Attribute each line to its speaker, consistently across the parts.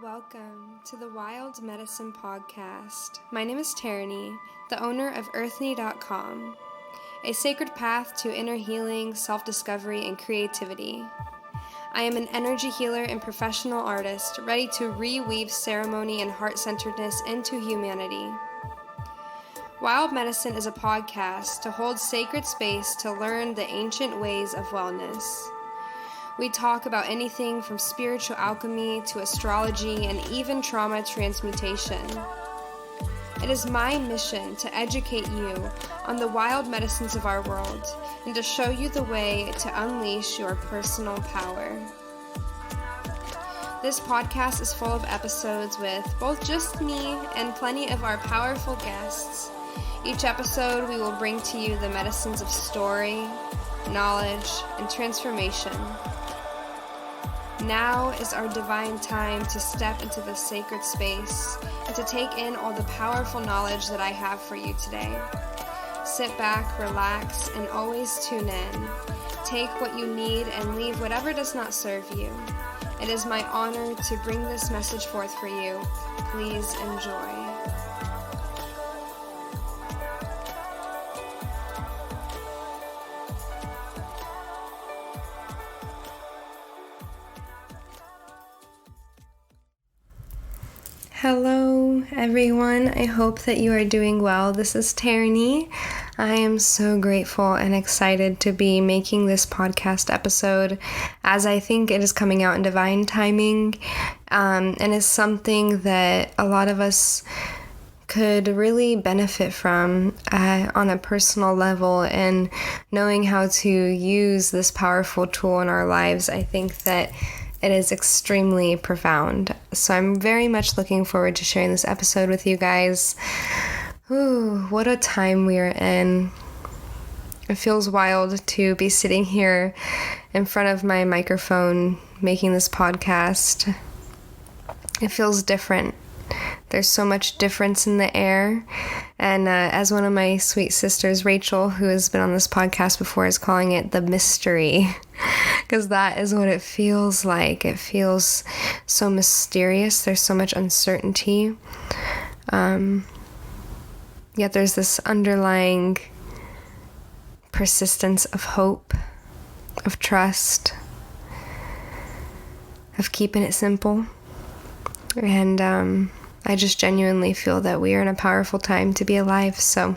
Speaker 1: Welcome to the Wild Medicine Podcast. My name is Tarani, the owner of earthly.com, a sacred path to inner healing, self-discovery, and creativity. I am an energy healer and professional artist ready to reweave ceremony and heart-centeredness into humanity. Wild Medicine is a podcast to hold sacred space to learn the ancient ways of wellness. We talk about anything from spiritual alchemy to astrology and even trauma transmutation. It is my mission to educate you on the wild medicines of our world and to show you the way to unleash your personal power. This podcast is full of episodes with both just me and plenty of our powerful guests. Each episode we will bring to you the medicines of story, knowledge, and transformation. Now is our divine time to step into this sacred space and to take in all the powerful knowledge that I have for you today. Sit back, relax, and always tune in. Take what you need and leave whatever does not serve you. It is my honor to bring this message forth for you. Please enjoy. Hello everyone, I hope that you are doing well. This is Tarani. I am so grateful and excited to be making this podcast episode as I think it is coming out in divine timing and is something that a lot of us could really benefit from on a personal level, and knowing how to use this powerful tool in our lives. I think that it is extremely profound. So I'm very much looking forward to sharing this episode with you guys. Ooh, what a time we are in. It feels wild to be sitting here in front of my microphone making this podcast. It feels different. There's so much difference in the air. And as one of my sweet sisters, Rachel, who has been on this podcast before, is calling it the mystery. Because that is what it feels like. It feels so mysterious. There's so much uncertainty. Yet there's this underlying persistence of hope, of trust, of keeping it simple. And I just genuinely feel that we are in a powerful time to be alive. So,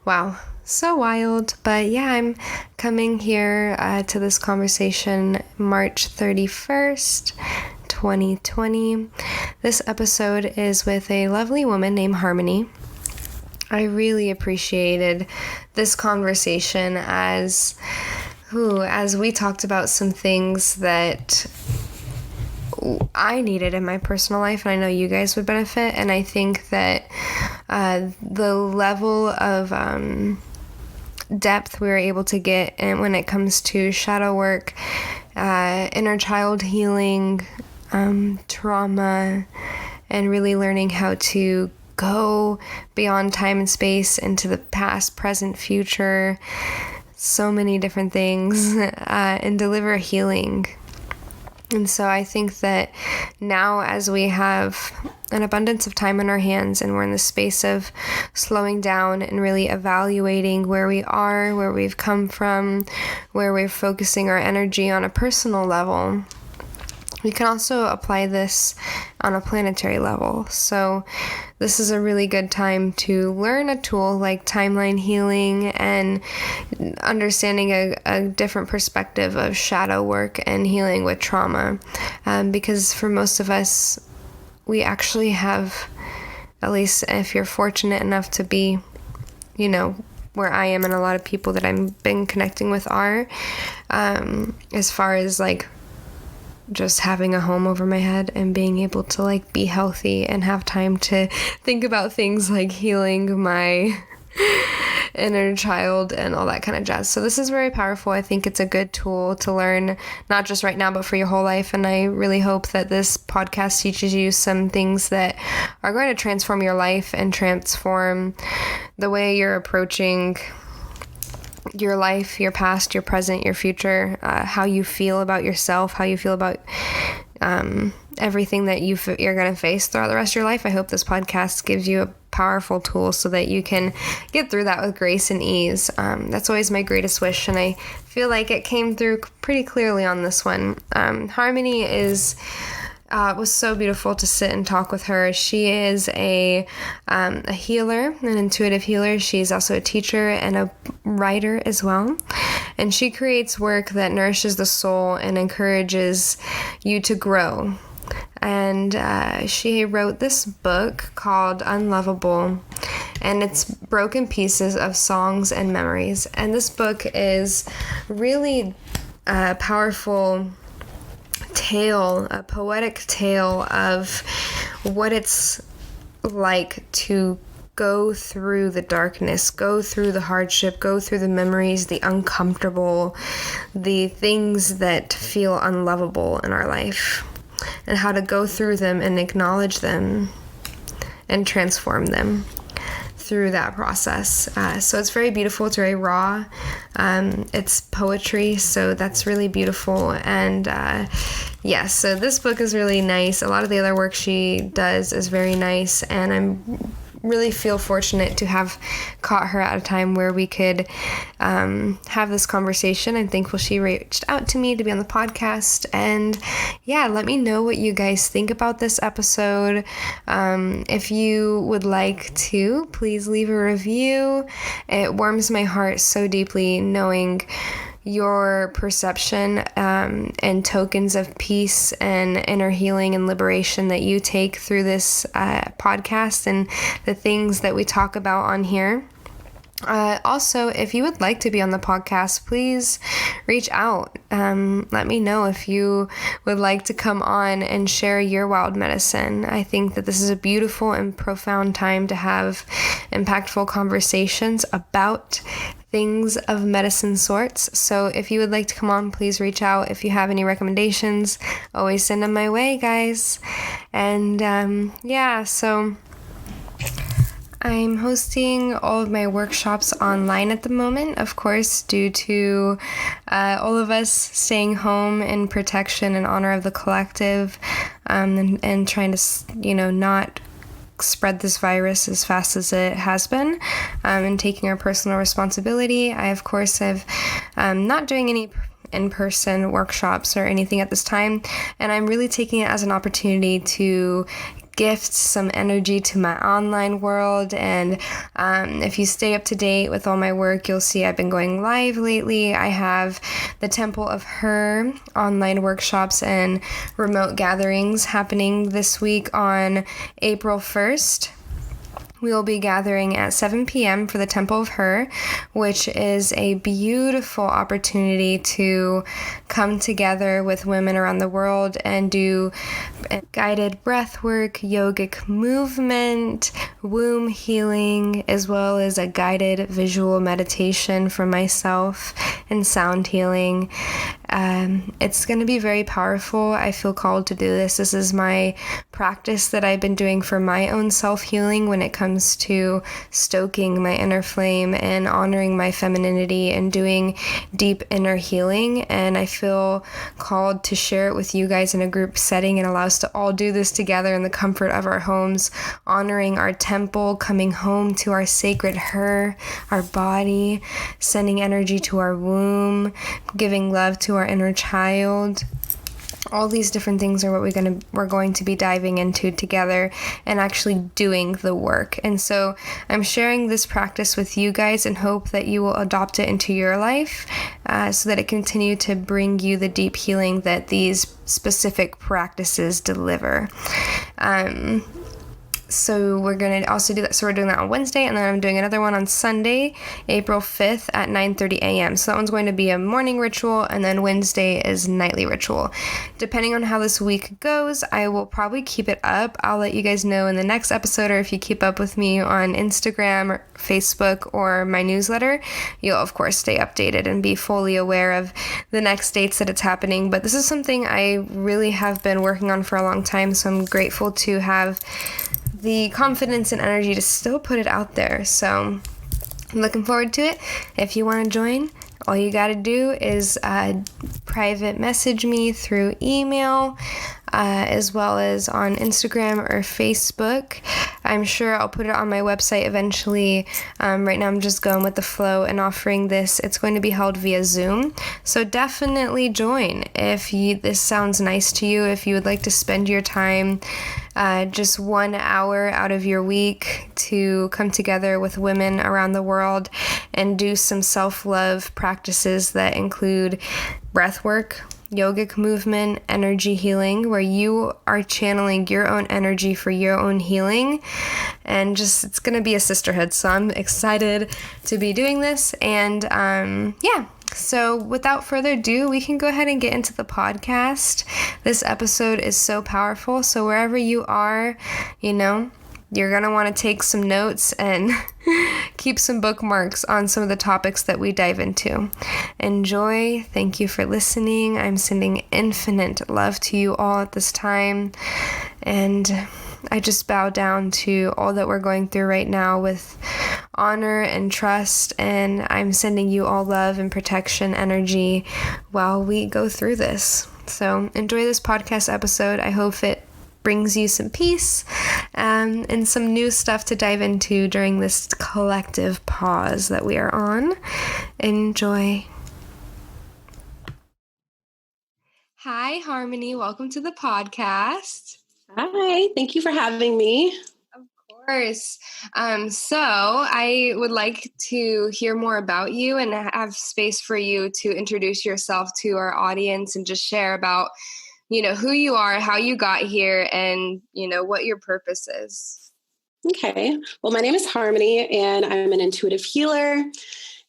Speaker 1: wow. So wild. But yeah, I'm coming here to this conversation March 31st, 2020. This episode is with a lovely woman named Harmony. I really appreciated this conversation as we talked about some things that I needed in my personal life, and I know you guys would benefit. And I think that the level of depth we were able to get and when it comes to shadow work, inner child healing, trauma, and really learning how to go beyond time and space into the past, present, future, so many different things, and deliver healing. And so I think that now, as we have an abundance of time on our hands and we're in the space of slowing down and really evaluating where we are, where we've come from, where we're focusing our energy on a personal level, we can also apply this on a planetary level. So this is a really good time to learn a tool like timeline healing and understanding a different perspective of shadow work and healing with trauma. Because for most of us, we actually have, at least if you're fortunate enough to be, where I am and a lot of people that I've been connecting with are, as far as like just having a home over my head and being able to like be healthy and have time to think about things like healing my inner child and all that kind of jazz. So this is very powerful. I think it's a good tool to learn, not just right now, but for your whole life. And I really hope that this podcast teaches you some things that are going to transform your life and transform the way you're approaching your life, your past, your present, your future, how you feel about yourself, how you feel about everything that you're going to face throughout the rest of your life. I hope this podcast gives you a powerful tool so that you can get through that with grace and ease. That's always my greatest wish, and I feel like it came through pretty clearly on this one. Harmony was so beautiful to sit and talk with her. She is a healer, an intuitive healer. She's also a teacher and a writer as well. And she creates work that nourishes the soul and encourages you to grow. And she wrote this book called Unlovable, and it's broken pieces of songs and memories. And this book is really a powerful tale, a poetic tale of what it's like to go through the darkness, go through the hardship, go through the memories, the uncomfortable, the things that feel unlovable in our life, and how to go through them and acknowledge them and transform them through that process. So it's very beautiful. It's very raw. It's poetry, so that's really beautiful. And so this book is really nice. A lot of the other work she does is very nice, and I'm really feel fortunate to have caught her at a time where we could have this conversation. I'm thankful she reached out to me to be on the podcast. And let me know what you guys think about this episode. If you would like to, please leave a review. It warms my heart so deeply knowing your perception and tokens of peace and inner healing and liberation that you take through this podcast and the things that we talk about on here. Also, if you would like to be on the podcast, please reach out. Let me know if you would like to come on and share your wild medicine. I think that this is a beautiful and profound time to have impactful conversations about things of medicine sorts. So if you would like to come on, please reach out. If you have any recommendations, always send them my way, guys. And so I'm hosting all of my workshops online at the moment, of course, due to all of us staying home in protection and honor of the collective, and trying to, not spread this virus as fast as it has been, and taking our personal responsibility. I, of course, am not doing any in-person workshops or anything at this time, and I'm really taking it as an opportunity to gift some energy to my online world. And if you stay up to date with all my work, you'll see I've been going live lately. I have the Temple of Her online workshops and remote gatherings happening this week on April 1st. We will be gathering at 7 p.m. for the Temple of Her, which is a beautiful opportunity to come together with women around the world and do guided breath work, yogic movement, womb healing, as well as a guided visual meditation for myself and sound healing. It's going to be very powerful. I feel called to do this. This is my practice that I've been doing for my own self-healing when it comes to stoking my inner flame and honoring my femininity and doing deep inner healing. And I feel called to share it with you guys in a group setting and allow us to all do this together in the comfort of our homes, honoring our temple, coming home to our sacred her, our body, sending energy to our womb, giving love to our inner child. All these different things are what we're going to be diving into together and actually doing the work. And so I'm sharing this practice with you guys and hope that you will adopt it into your life, so that it continue to bring you the deep healing that these specific practices deliver. So we're going to also do that. So we're doing that on Wednesday, and then I'm doing another one on Sunday, April 5th at 9:30 a.m. So that one's going to be a morning ritual, and then Wednesday is nightly ritual. Depending on how this week goes, I will probably keep it up. I'll let you guys know in the next episode, or if you keep up with me on Instagram or Facebook or my newsletter, you'll of course stay updated and be fully aware of the next dates that it's happening. But this is something I really have been working on for a long time, so I'm grateful to have the confidence and energy to still put it out there. So I'm looking forward to it. If you want to join, all you got to do is private message me through email, as well as on Instagram or Facebook. I'm sure I'll put it on my website eventually. Right now I'm just going with the flow and offering this. It's going to be held via Zoom. So definitely join if this sounds nice to you, if you would like to spend your time just 1 hour out of your week to come together with women around the world and do some self-love practices that include breath work, yogic movement, energy healing, where you are channeling your own energy for your own healing. And just, it's going to be a sisterhood. So I'm excited to be doing this. And yeah. So without further ado, we can go ahead and get into the podcast. This episode is so powerful. So wherever you are, you're going to want to take some notes and keep some bookmarks on some of the topics that we dive into. Enjoy. Thank you for listening. I'm sending infinite love to you all at this time. And I just bow down to all that we're going through right now with honor and trust. And I'm sending you all love and protection energy while we go through this. So enjoy this podcast episode. I hope it brings you some peace and some new stuff to dive into during this collective pause that we are on. Enjoy. Hi, Harmony. Welcome to the podcast.
Speaker 2: Hi, thank you for having me.
Speaker 1: Of course. So I would like to hear more about you and have space for you to introduce yourself to our audience and just share about who you are, how you got here, and, what your purpose is.
Speaker 2: Okay. Well, my name is Harmony, and I'm an intuitive healer,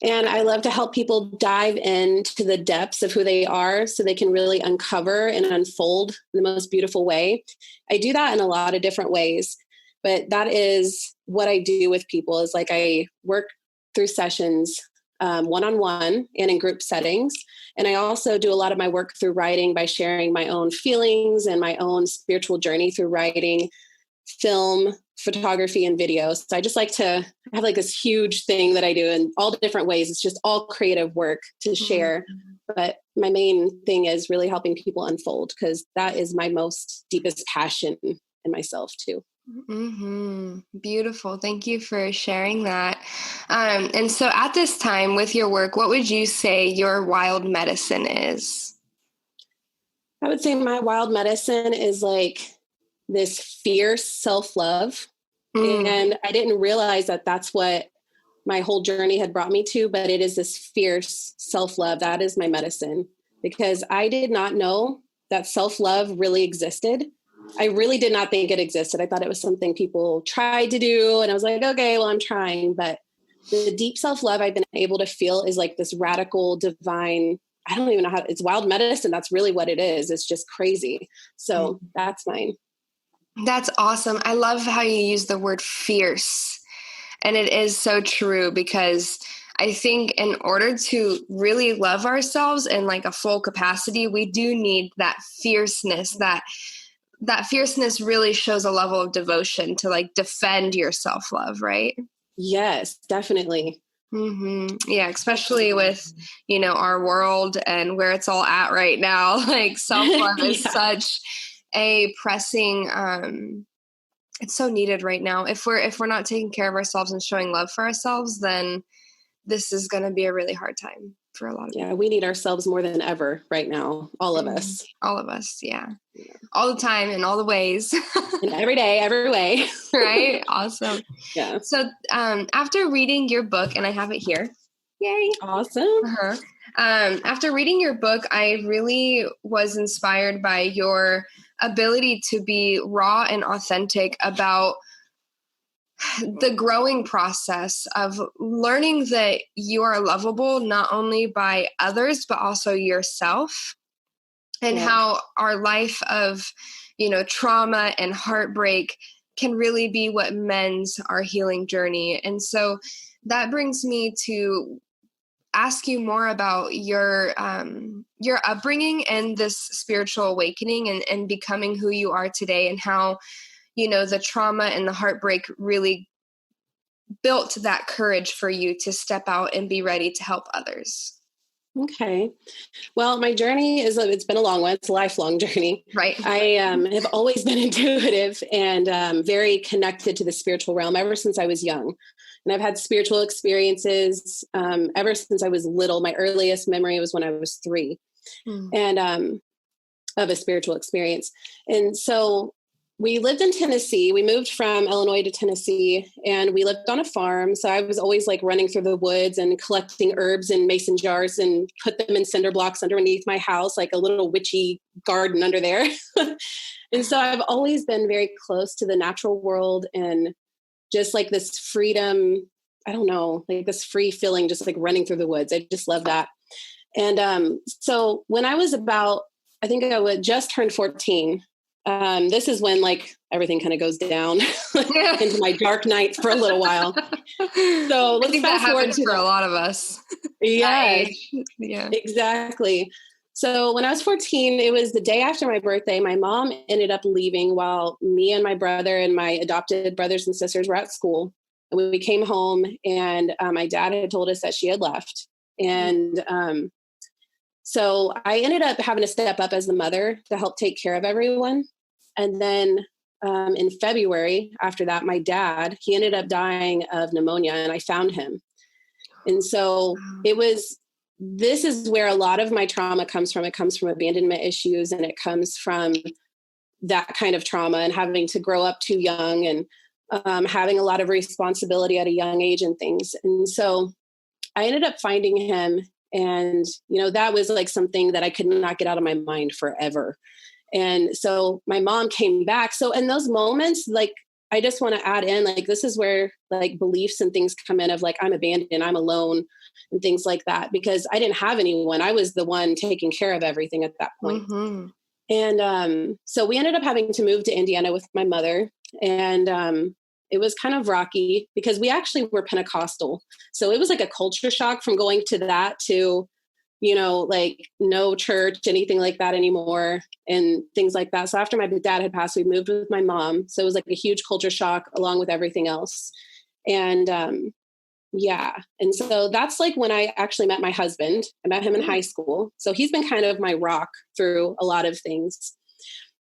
Speaker 2: and I love to help people dive into the depths of who they are so they can really uncover and unfold in the most beautiful way. I do that in a lot of different ways, but that is what I do with people is like I work through sessions one-on-one and in group settings. And I also do a lot of my work through writing by sharing my own feelings and my own spiritual journey through writing, film, photography, and video. So I just like to have like this huge thing that I do in all different ways. It's just all creative work to share. Mm-hmm. But my main thing is really helping people unfold because that is my most deepest passion in myself too.
Speaker 1: Mm-hmm. Beautiful. Thank you for sharing that. And so at this time with your work, what would you say your wild medicine is?
Speaker 2: I would say my wild medicine is like this fierce self-love. And I didn't realize that that's what my whole journey had brought me to, but it is this fierce self-love. That is my medicine because I did not know that self-love really existed. I really did not think it existed. I thought it was something people tried to do. And I was like, okay, well, I'm trying. But the deep self-love I've been able to feel is like this radical, divine, I don't even know it's wild medicine. That's really what it is. It's just crazy. So that's mine.
Speaker 1: That's awesome. I love how you use the word fierce. And it is so true because I think in order to really love ourselves in like a full capacity, we do need that fierceness. That fierceness really shows a level of devotion to like defend your self-love, right?
Speaker 2: Yes, definitely.
Speaker 1: Mm-hmm. Yeah, especially with, our world and where it's all at right now. Like self-love is such a pressing, it's so needed right now. If we're not taking care of ourselves and showing love for ourselves, then this is going to be a really hard time for a lot of people.
Speaker 2: Yeah, we need ourselves more than ever right now. All of us.
Speaker 1: All of us, yeah. All the time in all the ways.
Speaker 2: And every day, every way.
Speaker 1: Right? Awesome.
Speaker 2: Yeah.
Speaker 1: So after reading your book, and I have it here. Yay.
Speaker 2: Awesome.
Speaker 1: Uh-huh. After reading your book, I really was inspired by your ability to be raw and authentic about the growing process of learning that you are lovable not only by others, but also yourself, and how our life of, trauma and heartbreak can really be what mends our healing journey. And so that brings me to ask you more about your upbringing and this spiritual awakening and becoming who you are today, and how, the trauma and the heartbreak really built that courage for you to step out and be ready to help others.
Speaker 2: Okay. Well, my journey it's been a long one. It's a lifelong journey.
Speaker 1: Right.
Speaker 2: I have always been intuitive and very connected to the spiritual realm ever since I was young. And I've had spiritual experiences ever since I was little. My earliest memory was when I was 3
Speaker 1: Mm.
Speaker 2: and of a spiritual experience. And so we lived in Tennessee. We moved from Illinois to Tennessee and we lived on a farm. So I was always like running through the woods and collecting herbs in mason jars and put them in cinder blocks underneath my house, like a little witchy garden under there. And so I've always been very close to the natural world and just like this freedom. I don't know, like this free feeling, just like running through the woods. I just love that. And so when I was about, I think I would just turn 14. This is when like everything kind of goes down into my dark night for a little while. So let's fast forward to
Speaker 1: for a lot of us.
Speaker 2: Yes,
Speaker 1: Yeah.
Speaker 2: exactly. So when I was 14, it was the day after my birthday. My mom ended up leaving while me and my brother and my adopted brothers and sisters were at school. And we came home and my dad had told us that she had left. And so I ended up having to step up as the mother to help take care of everyone. And then in February after that, my dad, he ended up dying of pneumonia and I found him. And so this is where a lot of my trauma comes from. It comes from abandonment issues and it comes from that kind of trauma and having to grow up too young and having a lot of responsibility at a young age and things. And so I ended up finding him. And, you know, that was like something that I could not get out of my mind forever. And so my mom came back. So in those moments, like, I just want to add in, like, this is where like beliefs and things come in of like, I'm abandoned, I'm alone and things like that, because I didn't have anyone. I was the one taking care of everything at that point. Mm-hmm. And so we ended up having to move to Indiana with my mother. And it was kind of rocky because we actually were Pentecostal. So it was like a culture shock from going to that to, you know, like no church, anything like that anymore and things like that. So after my dad had passed, we moved with my mom. So it was like a huge culture shock along with everything else. And yeah. And so that's like when I actually met my husband. I met him in high school. So he's been kind of my rock through a lot of things.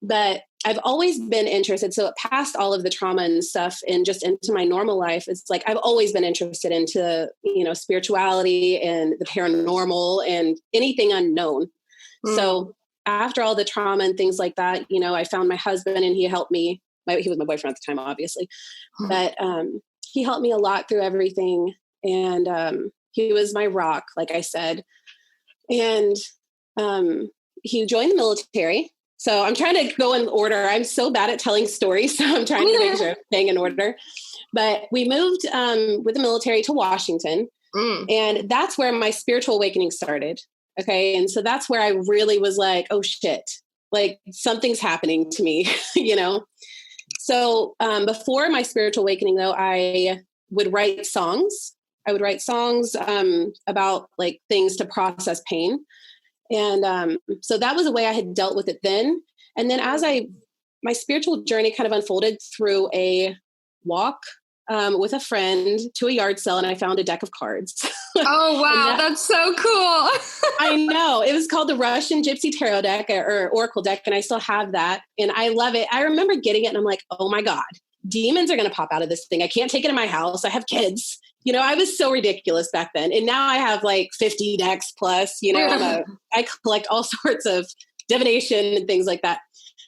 Speaker 2: But I've always been interested. So past all of the trauma and stuff and just into my normal life, it's like I've always been interested into, you know, spirituality and the paranormal and anything unknown. So after all the trauma and things like that, you know, I found my husband and he helped me. He was my boyfriend at the time, obviously. But he helped me a lot through everything. And he was my rock, like I said. And he joined the military. So I'm trying to go in order. I'm so bad at telling stories. So I'm trying to make sure I'm staying in order. But we moved with the military to Washington. And that's where my spiritual awakening started. Okay. And so that's where I really was like, oh shit, like something's happening to me, you know? So before my spiritual awakening though, I would write songs. I would write songs about like things to process pain. And so that was the way I had dealt with it then. And then as my spiritual journey kind of unfolded through a walk with a friend to a yard sale, and I found a deck of cards.
Speaker 1: Oh, wow. That's so cool.
Speaker 2: I know. It was called the Russian Gypsy Tarot deck or Oracle deck, and I still have that. And I love it. I remember getting it, and I'm like, oh my God, demons are going to pop out of this thing. I can't take it in my house. I have kids. You know, I was so ridiculous back then. And now I have like 50 decks plus, you know, I collect all sorts of divination and things like that.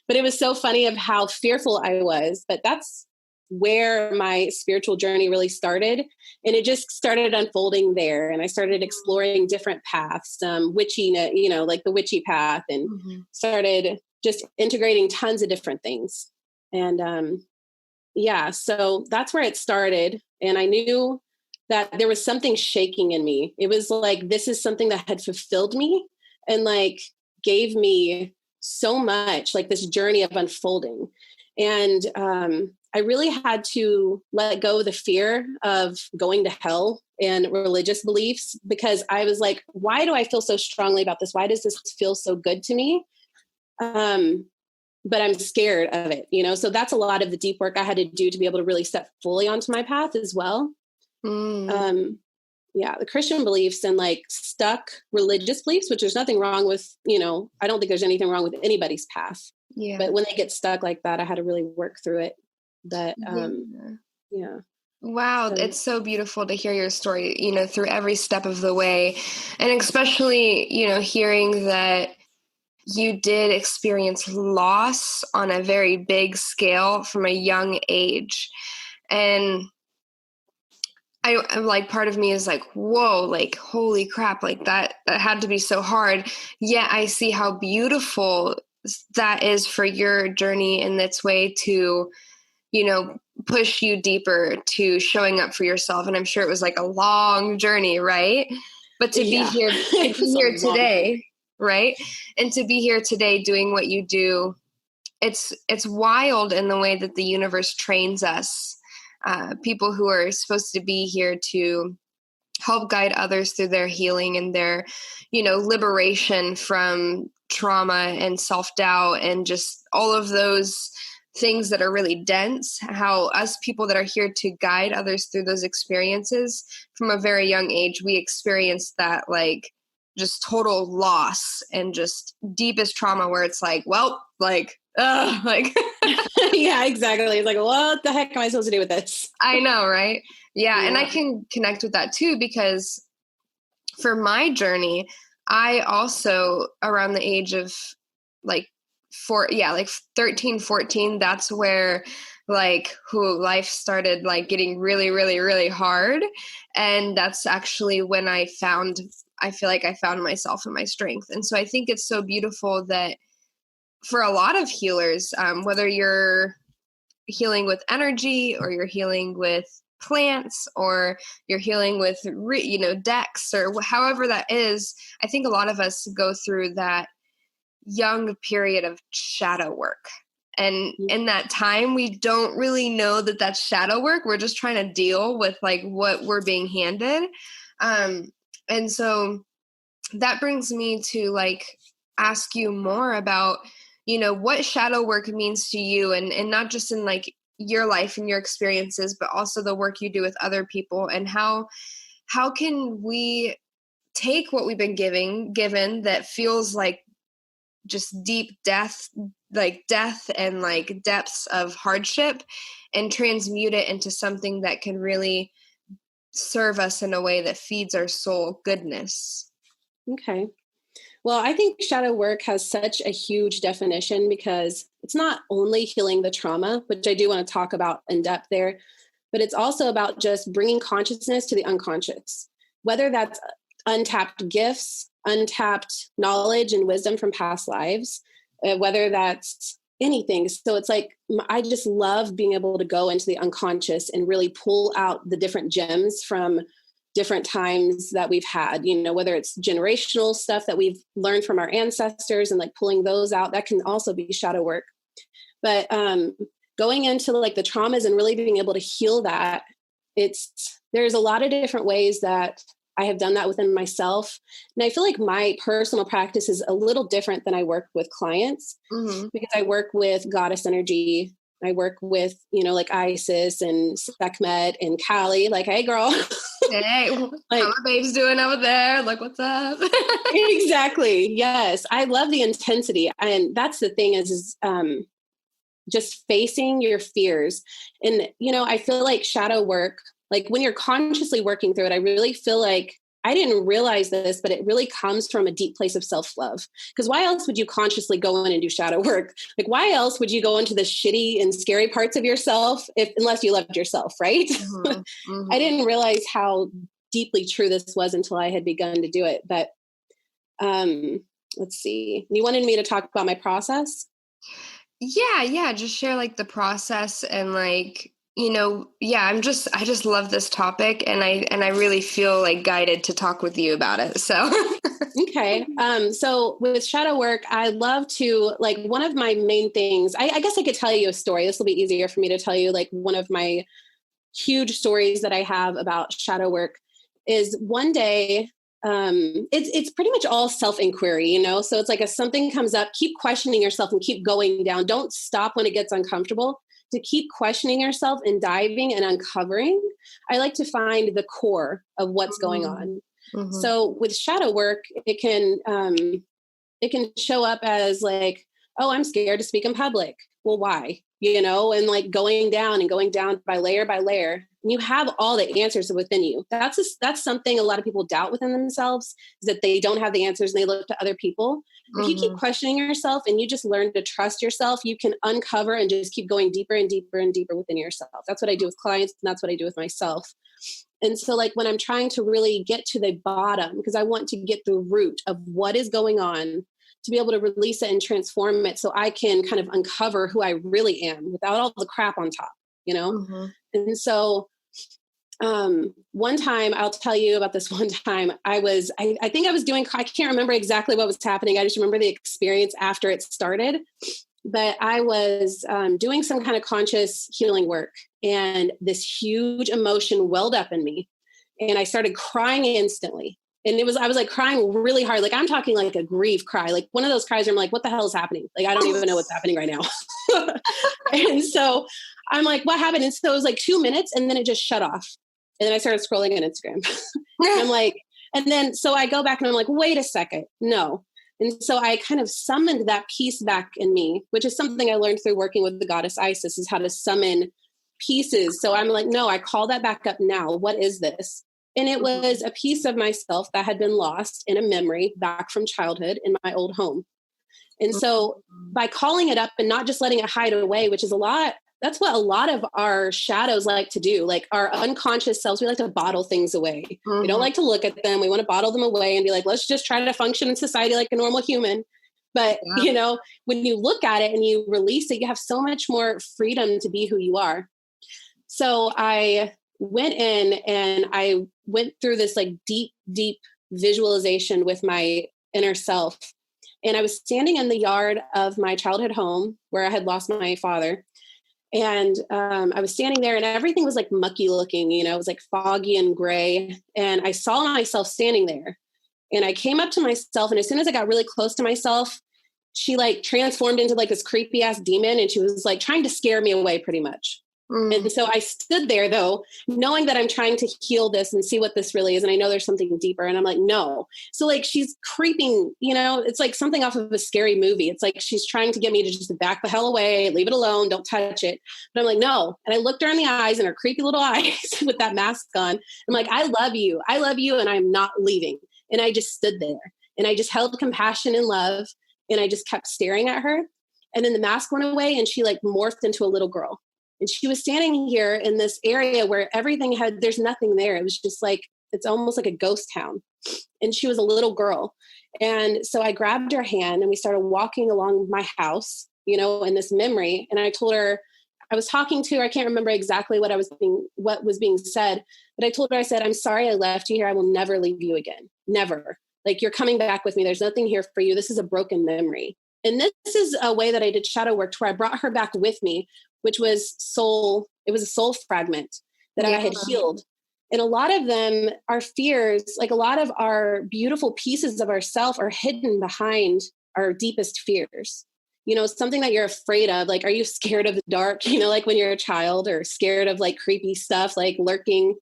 Speaker 2: But it was so funny of how fearful I was. But that's where my spiritual journey really started. And it just started unfolding there. And I started exploring different paths, witchy, you know, like the witchy path, and started just integrating tons of different things. And yeah, so that's where it started. And I knew that there was something shaking in me. It was like, this is something that had fulfilled me and like gave me so much, like this journey of unfolding. And I really had to let go of the fear of going to hell and religious beliefs, because I was like, why do I feel so strongly about this? Why does this feel so good to me? But I'm scared of it, you know? So that's a lot of the deep work I had to do to be able to really step fully onto my path as well. the Christian beliefs and like stuck religious beliefs, which there's nothing wrong with, I don't think there's anything wrong with anybody's path.
Speaker 1: Yeah.
Speaker 2: But when they get stuck like that, I had to really work through it. But yeah.
Speaker 1: Wow, it's so beautiful to hear your story, through every step of the way. And especially, hearing that you did experience loss on a very big scale from a young age. And I'm like, part of me is like, whoa, like, holy crap, like that had to be so hard. Yet I see how beautiful that is for your journey in its way to, push you deeper to showing up for yourself. And I'm sure it was like a long journey, right? But to be here, today, right? And to be here today doing what you do, it's wild in the way that the universe trains us. People who are supposed to be here to help guide others through their healing and their, liberation from trauma and self-doubt and just all of those things that are really dense, how us people that are here to guide others through those experiences from a very young age, we experience that like just total loss and just deepest trauma where it's like, well, like, like
Speaker 2: yeah, exactly. It's like, what the heck am I supposed to do with this?
Speaker 1: I know, right? Yeah. And I can connect with that too, because for my journey, I also around the age of like 13, 14, that's where life started like getting really, really, really hard. And that's actually when I feel like I found myself and my strength. And so I think it's so beautiful that for a lot of healers, whether you're healing with energy or you're healing with plants or you're healing with, decks or however that is, I think a lot of us go through that young period of shadow work. And in that time, we don't really know that that's shadow work. We're just trying to deal with like what we're being handed. And so that brings me to like ask you more about, what shadow work means to you and not just in like your life and your experiences, but also the work you do with other people, and how can we take what we've been given that feels like just deep death and like depths of hardship and transmute it into something that can really serve us in a way that feeds our soul goodness.
Speaker 2: Okay. Well, I think shadow work has such a huge definition because it's not only healing the trauma, which I do want to talk about in depth there, but it's also about just bringing consciousness to the unconscious, whether that's untapped gifts, untapped knowledge and wisdom from past lives, whether that's anything. So it's like, I just love being able to go into the unconscious and really pull out the different gems from different times that we've had, whether it's generational stuff that we've learned from our ancestors and like pulling those out, that can also be shadow work. But going into like the traumas and really being able to heal that, there's a lot of different ways that I have done that within myself. And I feel like my personal practice is a little different than I work with clients because I work with goddess energy. I work with, like Isis and Sekhmet and Kali, like, hey girl.
Speaker 1: Hey, like, how my babe's doing over there? Like, what's up?
Speaker 2: Exactly. Yes. I love the intensity. And that's the thing is just facing your fears. And, I feel like shadow work, like when you're consciously working through it, I really feel like I didn't realize this, but it really comes from a deep place of self-love. Because why else would you consciously go in and do shadow work? Like, why else would you go into the shitty and scary parts of yourself unless you loved yourself, right? I didn't realize how deeply true this was until I had begun to do it. But let's see. You wanted me to talk about my process?
Speaker 1: Yeah. Just share like the process and like, I just love this topic and I really feel like guided to talk with you about it. So,
Speaker 2: okay. So with shadow work, I love to like one of my main things, I guess I could tell you a story. This will be easier for me to tell you like one of my huge stories that I have about shadow work is one day, it's pretty much all self-inquiry, so it's like if something comes up, keep questioning yourself and keep going down. Don't stop when it gets uncomfortable. to keep questioning yourself and diving and uncovering, I like to find the core of what's going on.
Speaker 1: Mm-hmm.
Speaker 2: So with shadow work, it can show up as like, oh, I'm scared to speak in public. Well, why? And like going down by layer, and you have all the answers within you. That's something a lot of people doubt within themselves, is that they don't have the answers and they look to other people. If you keep questioning yourself and you just learn to trust yourself, you can uncover and just keep going deeper and deeper and deeper within yourself. That's what I do with clients, and that's what I do with myself. And so like when I'm trying to really get to the bottom, because I want to get the root of what is going on, to be able to release it and transform it so I can kind of uncover who I really am without all the crap on top, And so one time, I'll tell you about this one time, I think I was doing, I can't remember exactly what was happening. I just remember the experience after it started. But I was doing some kind of conscious healing work, and this huge emotion welled up in me, and I started crying instantly. And I was like crying really hard. Like I'm talking like a grief cry, like one of those cries where I'm like, what the hell is happening? Like, I don't even know what's happening right now. And so I'm like, what happened? And so it was like 2 minutes, and then it just shut off. And then I started scrolling on Instagram. And I'm like, and then, so I go back and I'm like, wait a second. No. And so I kind of summoned that piece back in me, which is something I learned through working with the goddess Isis, is how to summon pieces. So I'm like, no, I call that back up now. What is this? And it was a piece of myself that had been lost in a memory back from childhood in my old home. And so by calling it up and not just letting it hide away, which is that's what a lot of our shadows like to do. Like our unconscious selves, we like to bottle things away. We don't like to look at them. We want to bottle them away and be like, let's just try to function in society like a normal human. But, when you look at it and you release it, you have so much more freedom to be who you are. So I went in and I went through this like deep, deep visualization with my inner self. And I was standing in the yard of my childhood home where I had lost my father. And I was standing there and everything was like mucky looking, it was like foggy and gray. And I saw myself standing there, and I came up to myself. And as soon as I got really close to myself, she like transformed into like this creepy ass demon. And she was like trying to scare me away pretty much. And so I stood there though, knowing that I'm trying to heal this and see what this really is. And I know there's something deeper, and I'm like, no. So like, she's creeping, it's like something off of a scary movie. It's like, she's trying to get me to just back the hell away, leave it alone, don't touch it. But I'm like, no. And I looked her in the eyes, and her creepy little eyes with that mask on. I'm like, I love you. And I'm not leaving. And I just stood there, and I just held compassion and love. And I just kept staring at her. And then the mask went away, and she like morphed into a little girl. And she was standing here in this area where there's nothing there. It was just like, it's almost like a ghost town. And she was a little girl. And so I grabbed her hand, and we started walking along my house, in this memory. And I told her, I was talking to her, I can't remember exactly what was being said, but I told her, I said, I'm sorry I left you here. I will never leave you again. Never. Like, you're coming back with me. There's nothing here for you. This is a broken memory. And this is a way that I did shadow work, where I brought her back with me, which was soul. It was a soul fragment that I had healed. And a lot of them are fears, like a lot of our beautiful pieces of ourself are hidden behind our deepest fears. Something that you're afraid of. Like, are you scared of the dark? Like when you're a child, or scared of like creepy stuff, like lurking.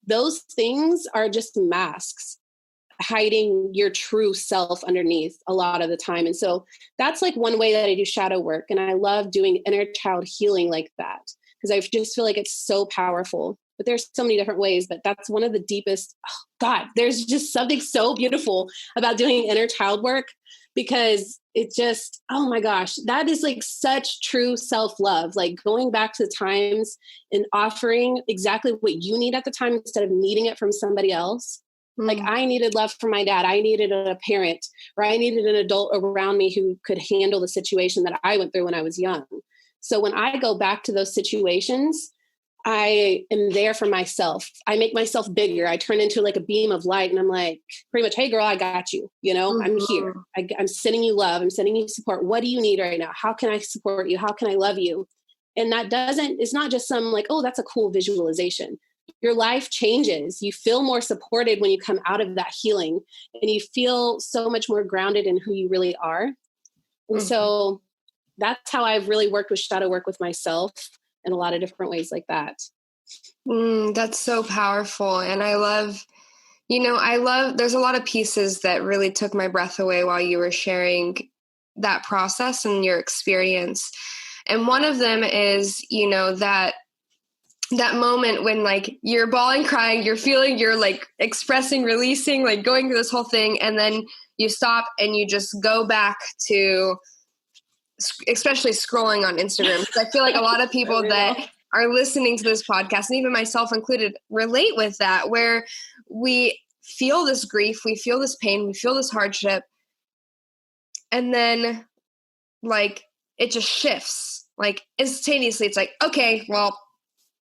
Speaker 2: Those things are just masks hiding your true self underneath a lot of the time. And so that's like one way that I do shadow work. And I love doing inner child healing like that, because I just feel like it's so powerful. But there's so many different ways, but that's one of the deepest. Oh God, there's just something so beautiful about doing inner child work, because it just, oh my gosh, that is like such true self-love, like going back to the times and offering exactly what you need at the time instead of needing it from somebody else. Like, I needed love from my dad. I needed a parent, or I needed an adult around me who could handle the situation that I went through when I was young. So when I go back to those situations, I am there for myself. I make myself bigger. I turn into like a beam of light, and I'm like, pretty much, hey girl, I got you. I'm here. I'm sending you love. I'm sending you support. What do you need right now? How can I support you? How can I love you? And it's not just some like, oh, that's a cool visualization. Your life changes. You feel more supported when you come out of that healing, and you feel so much more grounded in who you really are. And so that's how I've really worked with shadow work with myself in a lot of different ways like that.
Speaker 1: That's so powerful. And there's a lot of pieces that really took my breath away while you were sharing that process and your experience. And one of them is, that moment when like you're bawling, crying, you're like expressing, releasing, like going through this whole thing. And then you stop and you just go back to, especially scrolling on Instagram. Because I feel like a lot of people that are listening to this podcast, and even myself included, relate with that, where we feel this grief, we feel this pain, we feel this hardship. And then like it just shifts like instantaneously. It's like, okay, well,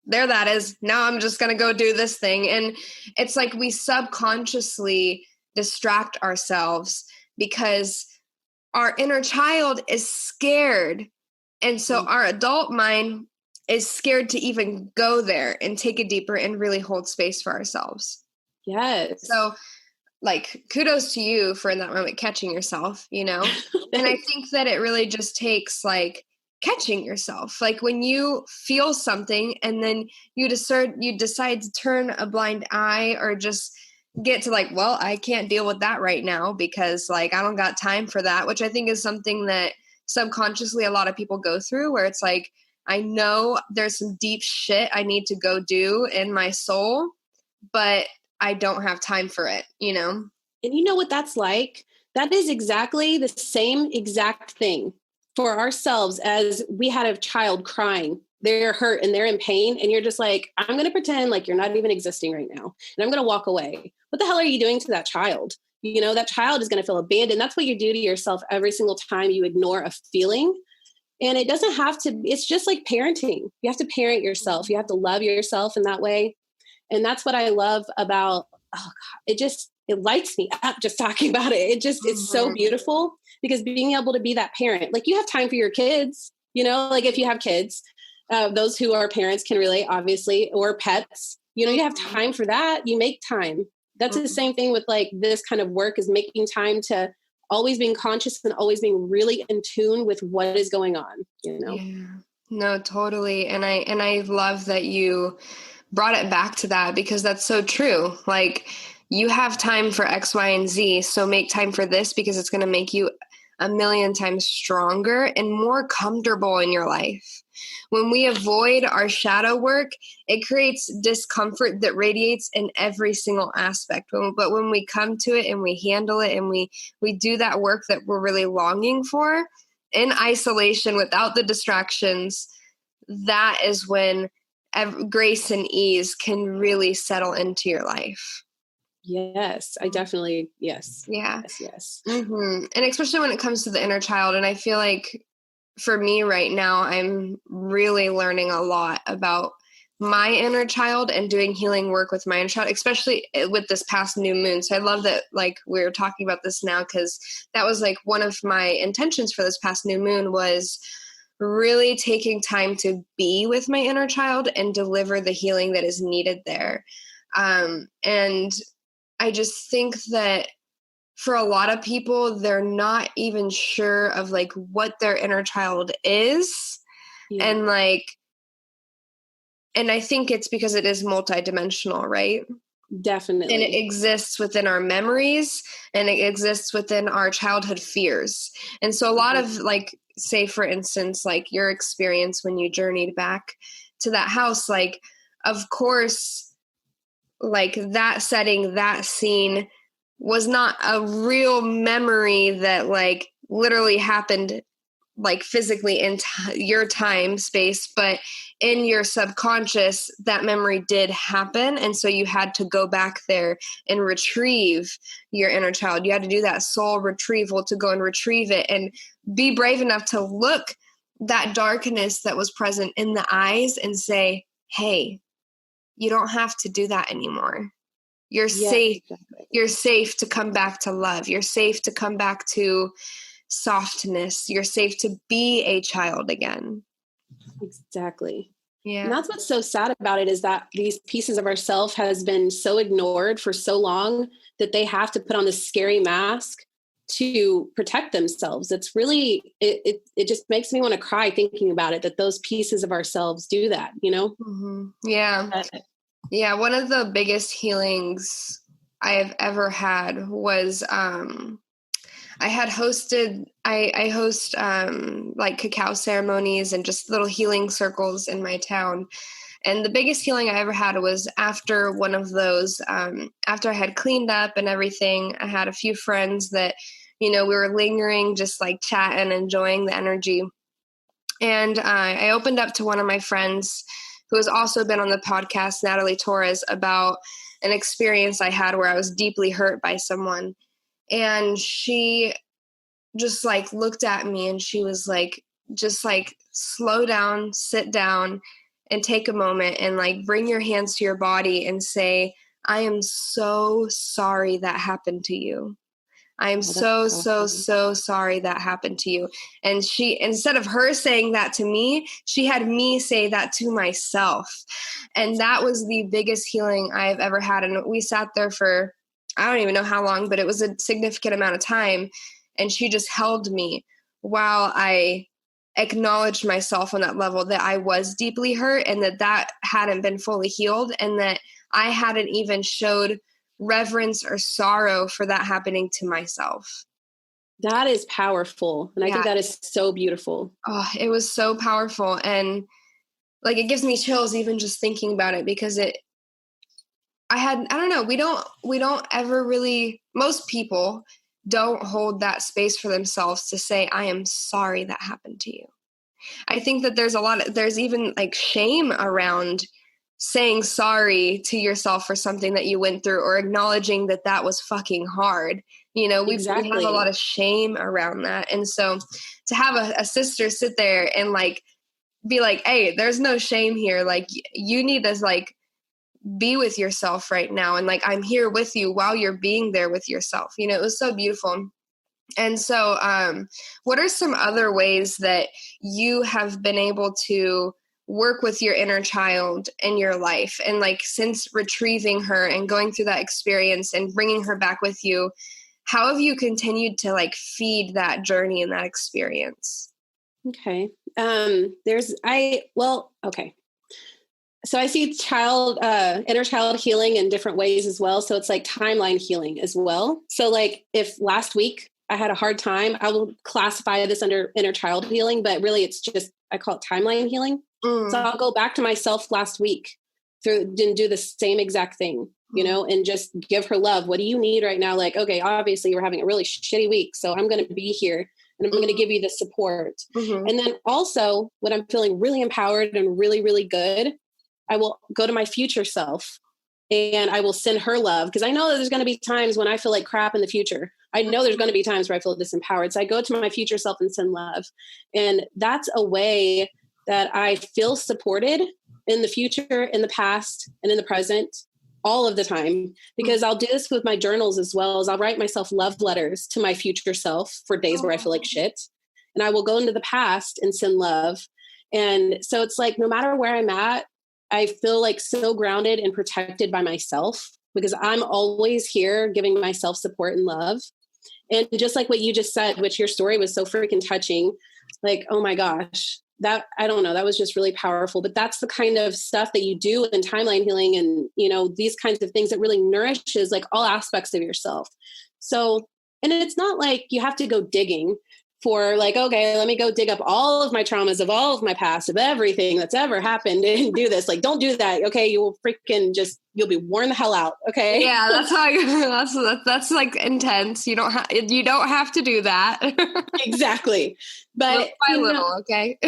Speaker 1: there that is. Now I'm just going to go do this thing. And it's like we subconsciously distract ourselves because our inner child is scared. And so our adult mind is scared to even go there and take it deeper and really hold space for ourselves.
Speaker 2: Yes.
Speaker 1: So like kudos to you for in that moment catching yourself, And I think that it really just takes like catching yourself. Like when you feel something and then you decide to turn a blind eye or just get to like, well, I can't deal with that right now because like I don't got time for that, which I think is something that subconsciously a lot of people go through, where it's like, I know there's some deep shit I need to go do in my soul, but I don't have time for it, And
Speaker 2: you know what that's like? That is exactly the same exact thing for ourselves as we had a child crying. They're hurt and they're in pain. And you're just like, I'm going to pretend like you're not even existing right now. And I'm going to walk away. What the hell are you doing to that child? That child is going to feel abandoned. That's what you do to yourself every single time you ignore a feeling. And it doesn't have to, it's just like parenting. You have to parent yourself. You have to love yourself in that way. And that's what I love about, it lights me up just talking about it. It's so beautiful because being able to be that parent, like you have time for your kids, like if you have kids, those who are parents can relate, obviously, or pets, you have time for that. You make time. That's the same thing with like this kind of work, is making time to always being conscious and always being really in tune with what is going on,
Speaker 1: Yeah, no, totally. And I love that you brought it back to that, because that's so true. Like you have time for X, Y, and Z. So make time for this because it's going to make you a million times stronger and more comfortable in your life. When we avoid our shadow work, it creates discomfort that radiates in every single aspect. But when we come to it and we handle it and we do that work that we're really longing for in isolation without the distractions, that is when grace and ease can really settle into your life.
Speaker 2: Yes, I definitely, yes.
Speaker 1: Yeah.
Speaker 2: Yes.
Speaker 1: Mm-hmm. And especially when it comes to the inner child. And I feel like for me right now, I'm really learning a lot about my inner child and doing healing work with my inner child, especially with this past new moon. So I love that like we're talking about this now, because that was like one of my intentions for this past new moon, was really taking time to be with my inner child and deliver the healing that is needed there. And I just think that for a lot of people, they're not even sure of like what their inner child is. Yeah. And I think it's because it is multidimensional, right?
Speaker 2: Definitely.
Speaker 1: And it exists within our memories and it exists within our childhood fears. And so a lot of like, say for instance, like your experience when you journeyed back to that house, like, of course, like that setting, that scene was not a real memory that like literally happened like physically in your time space, but in your subconscious, that memory did happen. And so you had to go back there and retrieve your inner child. You had to do that soul retrieval to go and retrieve it and be brave enough to look that darkness that was present in the eyes and say, hey, you don't have to do that anymore. You're safe. Exactly. You're safe to come back to love. You're safe to come back to softness. You're safe to be a child again.
Speaker 2: Exactly.
Speaker 1: Yeah.
Speaker 2: And that's what's so sad about it, is that these pieces of ourselves has been so ignored for so long that they have to put on this scary mask to protect themselves. It's really, it just makes me want to cry thinking about it, that those pieces of ourselves do that, you know?
Speaker 1: Mm-hmm. Yeah. Yeah. One of the biggest healings I have ever had was, I had hosted, I host like cacao ceremonies and just little healing circles in my town. And the biggest healing I ever had was after one of those, after I had cleaned up and everything. I had a few friends that, we were lingering, just like chatting, enjoying the energy. And I opened up to one of my friends who has also been on the podcast, Natalie Torres, about an experience I had where I was deeply hurt by someone. And she just like looked at me and she was like, just like, slow down, sit down, and take a moment and like bring your hands to your body and say, I am so sorry that happened to you. I am so sorry that happened to you. And she, instead of her saying that to me, she had me say that to myself. And that was the biggest healing I have ever had. And we sat there for, I don't even know how long, but it was a significant amount of time. And she just held me while I acknowledged myself on that level, that I was deeply hurt and that hadn't been fully healed, and that I hadn't even showed reverence or sorrow for that happening to myself.
Speaker 2: That is powerful. And I think that is so beautiful.
Speaker 1: Oh, it was so powerful. And like, it gives me chills even just thinking about it, because I don't know, we don't ever really, most people don't hold that space for themselves to say, I am sorry that happened to you. I think that there's even like shame around saying sorry to yourself for something that you went through, or acknowledging that that was fucking hard. We have a lot of shame around that. And so to have a sister sit there and like be like, hey, there's no shame here. Like, you need to like be with yourself right now. And like, I'm here with you while you're being there with yourself. It was so beautiful. And so what are some other ways that you have been able to work with your inner child in your life? And like, since retrieving her and going through that experience and bringing her back with you, how have you continued to like feed that journey and that experience?
Speaker 2: Okay. Okay. So I see inner child healing in different ways as well. So it's like timeline healing as well. So like, if last week I had a hard time, I will classify this under inner child healing, but really it's just, I call it timeline healing. So I'll go back to myself last week and do the same exact thing, and just give her love. What do you need right now? Like, okay, obviously you're having a really shitty week, so I'm going to be here and I'm going to give you the support. And then also when I'm feeling really empowered and really, really good, I will go to my future self and I will send her love, because I know that there's going to be times when I feel like crap in the future. I know there's going to be times where I feel disempowered. So I go to my future self and send love. And that's a way that I feel supported in the future, in the past, and in the present, all of the time. Because I'll do this with my journals as well. As I'll write myself love letters to my future self for days where I feel like shit. And I will go into the past and send love. And so it's like, no matter where I'm at, I feel like so grounded and protected by myself, because I'm always here giving myself support and love. And just like what you just said, which your story was so freaking touching, like, oh my gosh, I don't know, that was just really powerful. But that's the kind of stuff that you do in timeline healing and, these kinds of things that really nourishes like all aspects of yourself. So, and it's not like you have to go digging for like, okay, let me go dig up all of my traumas of all of my past, of everything that's ever happened and do this. Like, don't do that. Okay. You will you'll be worn the hell out. Okay.
Speaker 1: Yeah. That's how that's like intense. You don't have to do that.
Speaker 2: Exactly. But
Speaker 1: little by little. Okay.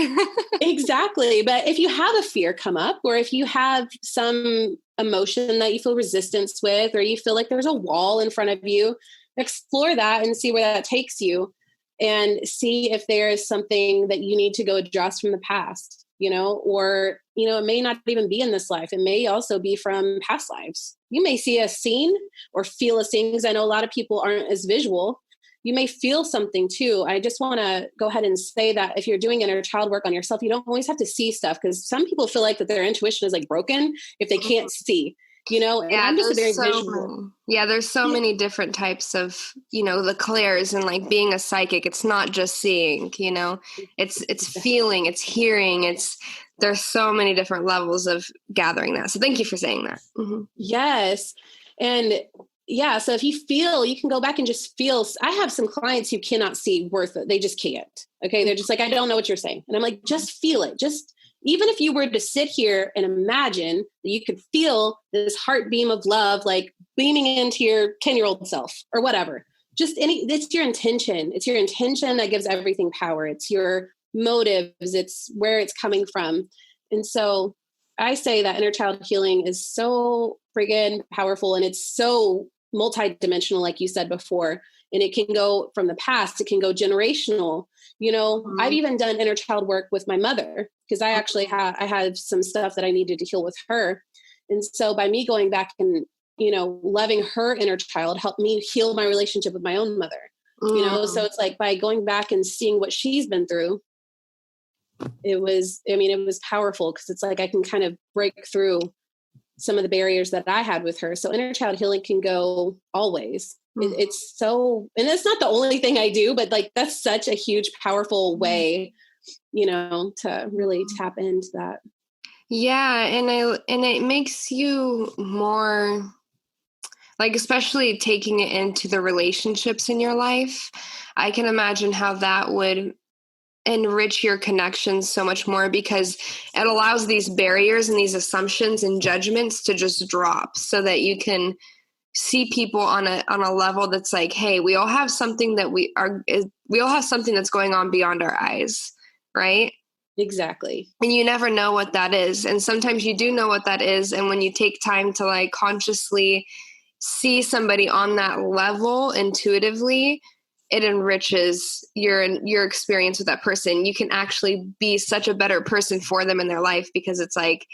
Speaker 2: Exactly. But if you have a fear come up, or if you have some emotion that you feel resistance with, or you feel like there's a wall in front of you, explore that and see where that takes you. And see if there is something that you need to go adjust from the past, or, it may not even be in this life. It may also be from past lives. You may see a scene or feel a scene, because I know a lot of people aren't as visual. You may feel something too. I just want to go ahead and say that if you're doing inner child work on yourself, you don't always have to see stuff, because some people feel like that their intuition is like broken if they can't see. and I'm just a very
Speaker 1: there's so many different types of, the clairs, and like being a psychic, it's not just seeing, it's feeling, it's hearing, there's so many different levels of gathering that. So thank you for saying that. Mm-hmm.
Speaker 2: Yes. And yeah, so if you feel, you can go back and just feel. I have some clients who cannot see worth it. They just can't. Okay. They're just like, I don't know what you're saying. And I'm like, just feel it. Just, even if you were to sit here and imagine that you could feel this heart beam of love, like beaming into your 10-year-old self or whatever, it's your intention. It's your intention that gives everything power. It's your motives. It's where it's coming from. And so I say that inner child healing is so friggin' powerful, and it's so multidimensional, like you said before. And it can go from the past, it can go generational. Mm-hmm. I've even done inner child work with my mother, because I actually I had some stuff that I needed to heal with her. And so by me going back and, loving her inner child helped me heal my relationship with my own mother. Mm-hmm. So it's like by going back and seeing what she's been through, it was powerful, because it's like I can kind of break through some of the barriers that I had with her. So inner child healing can go always. It's so, and it's not the only thing I do, but like, that's such a huge, powerful way, to really tap into that.
Speaker 1: Yeah. And it makes you more like, especially taking it into the relationships in your life. I can imagine how that would enrich your connections so much more, because it allows these barriers and these assumptions and judgments to just drop, so that you can see people on a level that's like, hey, we all have something that's going on beyond our eyes, right?
Speaker 2: Exactly.
Speaker 1: And you never know what that is. And sometimes you do know what that is. And when you take time to like consciously see somebody on that level intuitively, it enriches your experience with that person. You can actually be such a better person for them in their life, because it's like,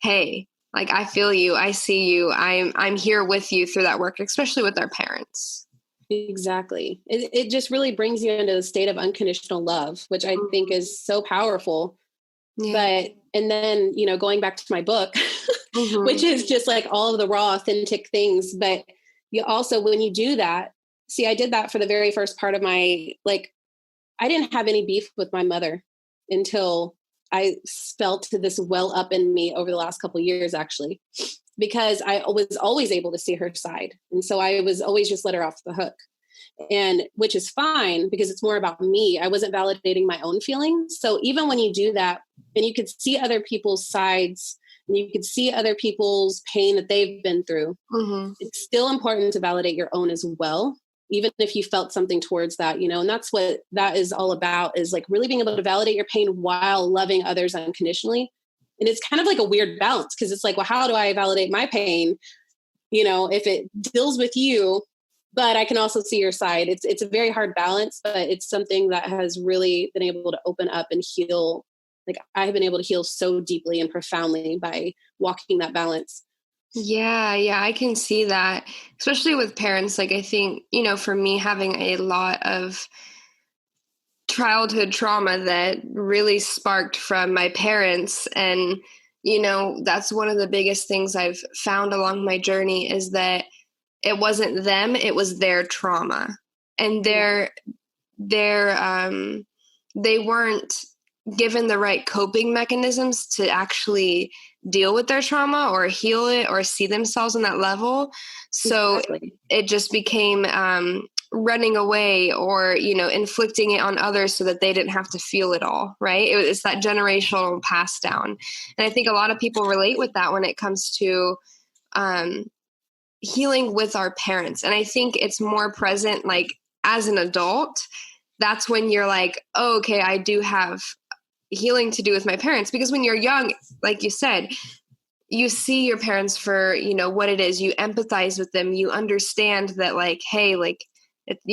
Speaker 1: hey, like, I feel you, I see you, I'm here with you through that work, especially with our parents.
Speaker 2: Exactly. It just really brings you into a state of unconditional love, which I think is so powerful. Yeah. But, and then, going back to my book, mm-hmm. which is just like all of the raw, authentic things. But you also, when you do that, see, I did that for the very first part of my, I didn't have any beef with my mother until I felt this well up in me over the last couple of years, actually, because I was always able to see her side. And so I was always just let her off the hook, and which is fine, because it's more about me. I wasn't validating my own feelings. So even when you do that, and you could see other people's sides, and you could see other people's pain that they've been through, mm-hmm. it's still important to validate your own as well, even if you felt something towards that, and that's what that is all about, is like really being able to validate your pain while loving others unconditionally. And it's kind of like a weird balance, because it's like, well, how do I validate my pain, if it deals with you, but I can also see your side. It's a very hard balance, but it's something that has really been able to open up and heal. Like, I have been able to heal so deeply and profoundly by walking that balance.
Speaker 1: Yeah, I can see that, especially with parents. Like, I think, for me, having a lot of childhood trauma that really sparked from my parents. And, that's one of the biggest things I've found along my journey, is that it wasn't them, it was their trauma. And they weren't given the right coping mechanisms to actually deal with their trauma or heal it or see themselves on that level. So exactly. It just became running away or, inflicting it on others so that they didn't have to feel it all, right? It's that generational pass down. And I think a lot of people relate with that when it comes to healing with our parents. And I think it's more present, like, as an adult. That's when you're like, oh, okay, I do have healing to do with my parents. Because when you're young, like you said, you see your parents for, what it is. You empathize with them. You understand that, like, hey, like,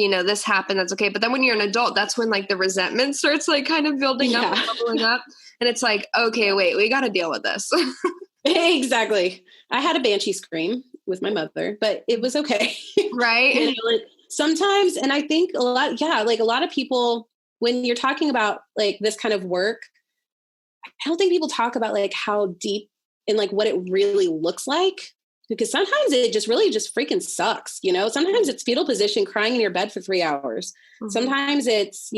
Speaker 1: this happened, that's okay. But then when you're an adult, that's when, like, the resentment starts, like, kind of building up and bubbling up. And it's like, okay, wait, we got to deal with this.
Speaker 2: Exactly. I had a banshee scream with my mother, but it was okay.
Speaker 1: Right.
Speaker 2: Sometimes, and I think a lot of people, when you're talking about like this kind of work, I don't think people talk about like how deep and like what it really looks like. because sometimes it just really just freaking sucks. You know, sometimes it's fetal position, crying in your bed for 3 hours. Sometimes it's,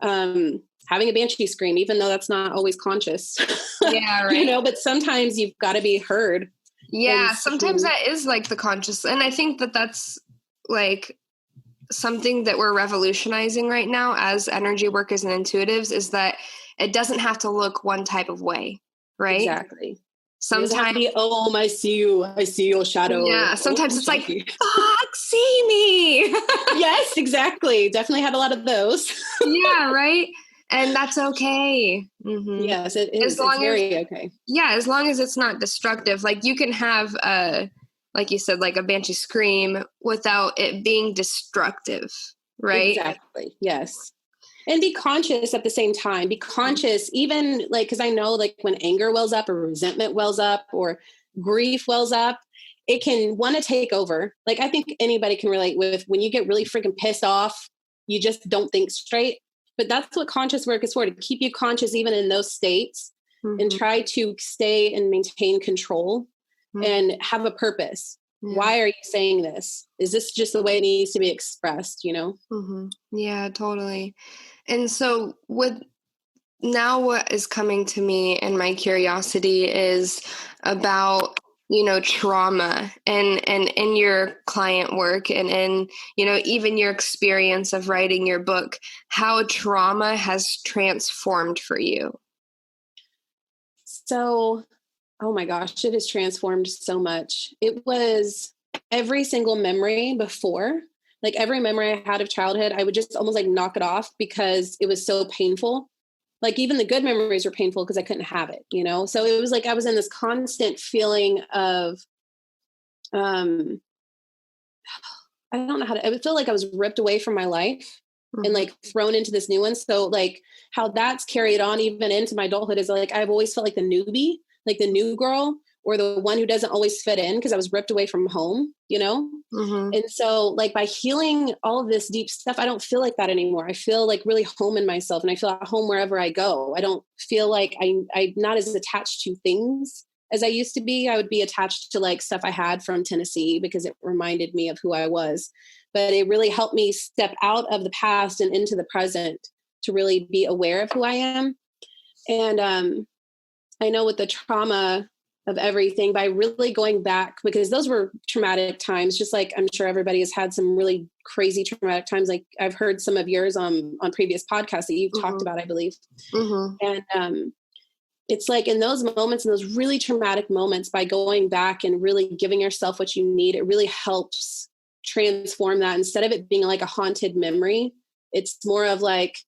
Speaker 2: having a banshee scream, even though that's not always conscious,
Speaker 1: Yeah. Right.
Speaker 2: you know, but sometimes you've got to be heard.
Speaker 1: Yeah. Sometimes that is like the conscious. And I think that that's like something that we're revolutionizing right now as energy workers and intuitives, is that it doesn't have to look one type of way. Right.
Speaker 2: Exactly.
Speaker 1: Sometimes,
Speaker 2: I see your shadow.
Speaker 1: Yeah. Sometimes it's like, fuck, see me.
Speaker 2: Yes, exactly. Definitely had a lot of those.
Speaker 1: Yeah. Right. And that's okay.
Speaker 2: Yes, it is. It's very okay.
Speaker 1: Yeah. As long as it's not destructive. Like you can have like you said, like a banshee scream without it being destructive. Right.
Speaker 2: Exactly. Yes. And be conscious at the same time. Be conscious, even like, because I know like when anger wells up or resentment wells up or grief wells up, it can want to take over. Like I think anybody can relate with when you get really freaking pissed off, you just don't think straight. But that's what conscious work is for, to keep you conscious even in those states and try to stay and maintain control and have a purpose. Yeah. Why are you saying this? Is this just the way it needs to be expressed, you know?
Speaker 1: Yeah, totally. And so what is coming to me and my curiosity is about, trauma and in your client work and in, even your experience of writing your book, how trauma has transformed for you.
Speaker 2: So, oh my gosh, it has transformed so much. It was every single memory before, like every memory I had of childhood, I would just almost like knock it off because it was so painful. Like even the good memories were painful because I couldn't have it, you know? So it was like I was in this constant feeling of, I don't know how to, I would feel like I was ripped away from my life and like thrown into this new one. So like how that's carried on even into my adulthood is like, I've always felt like the newbie, like the new girl or the one who doesn't always fit in because I was ripped away from home, you know? And so like by healing all of this deep stuff, I don't feel like that anymore. I feel like really home in myself and I feel at home wherever I go. I don't feel like I'm not as attached to things as I used to be. I would be attached to like stuff I had from Tennessee because it reminded me of who I was. But it really helped me step out of the past and into the present to really be aware of who I am. And I know with the trauma of everything, by really going back, because those were traumatic times, just like I'm sure everybody has had some really crazy traumatic times. Like I've heard some of yours on previous podcasts that you've talked about, I believe. And it's like in those moments, in those really traumatic moments, by going back and really giving yourself what you need, it really helps transform that. Instead of it being like a haunted memory, it's more of like,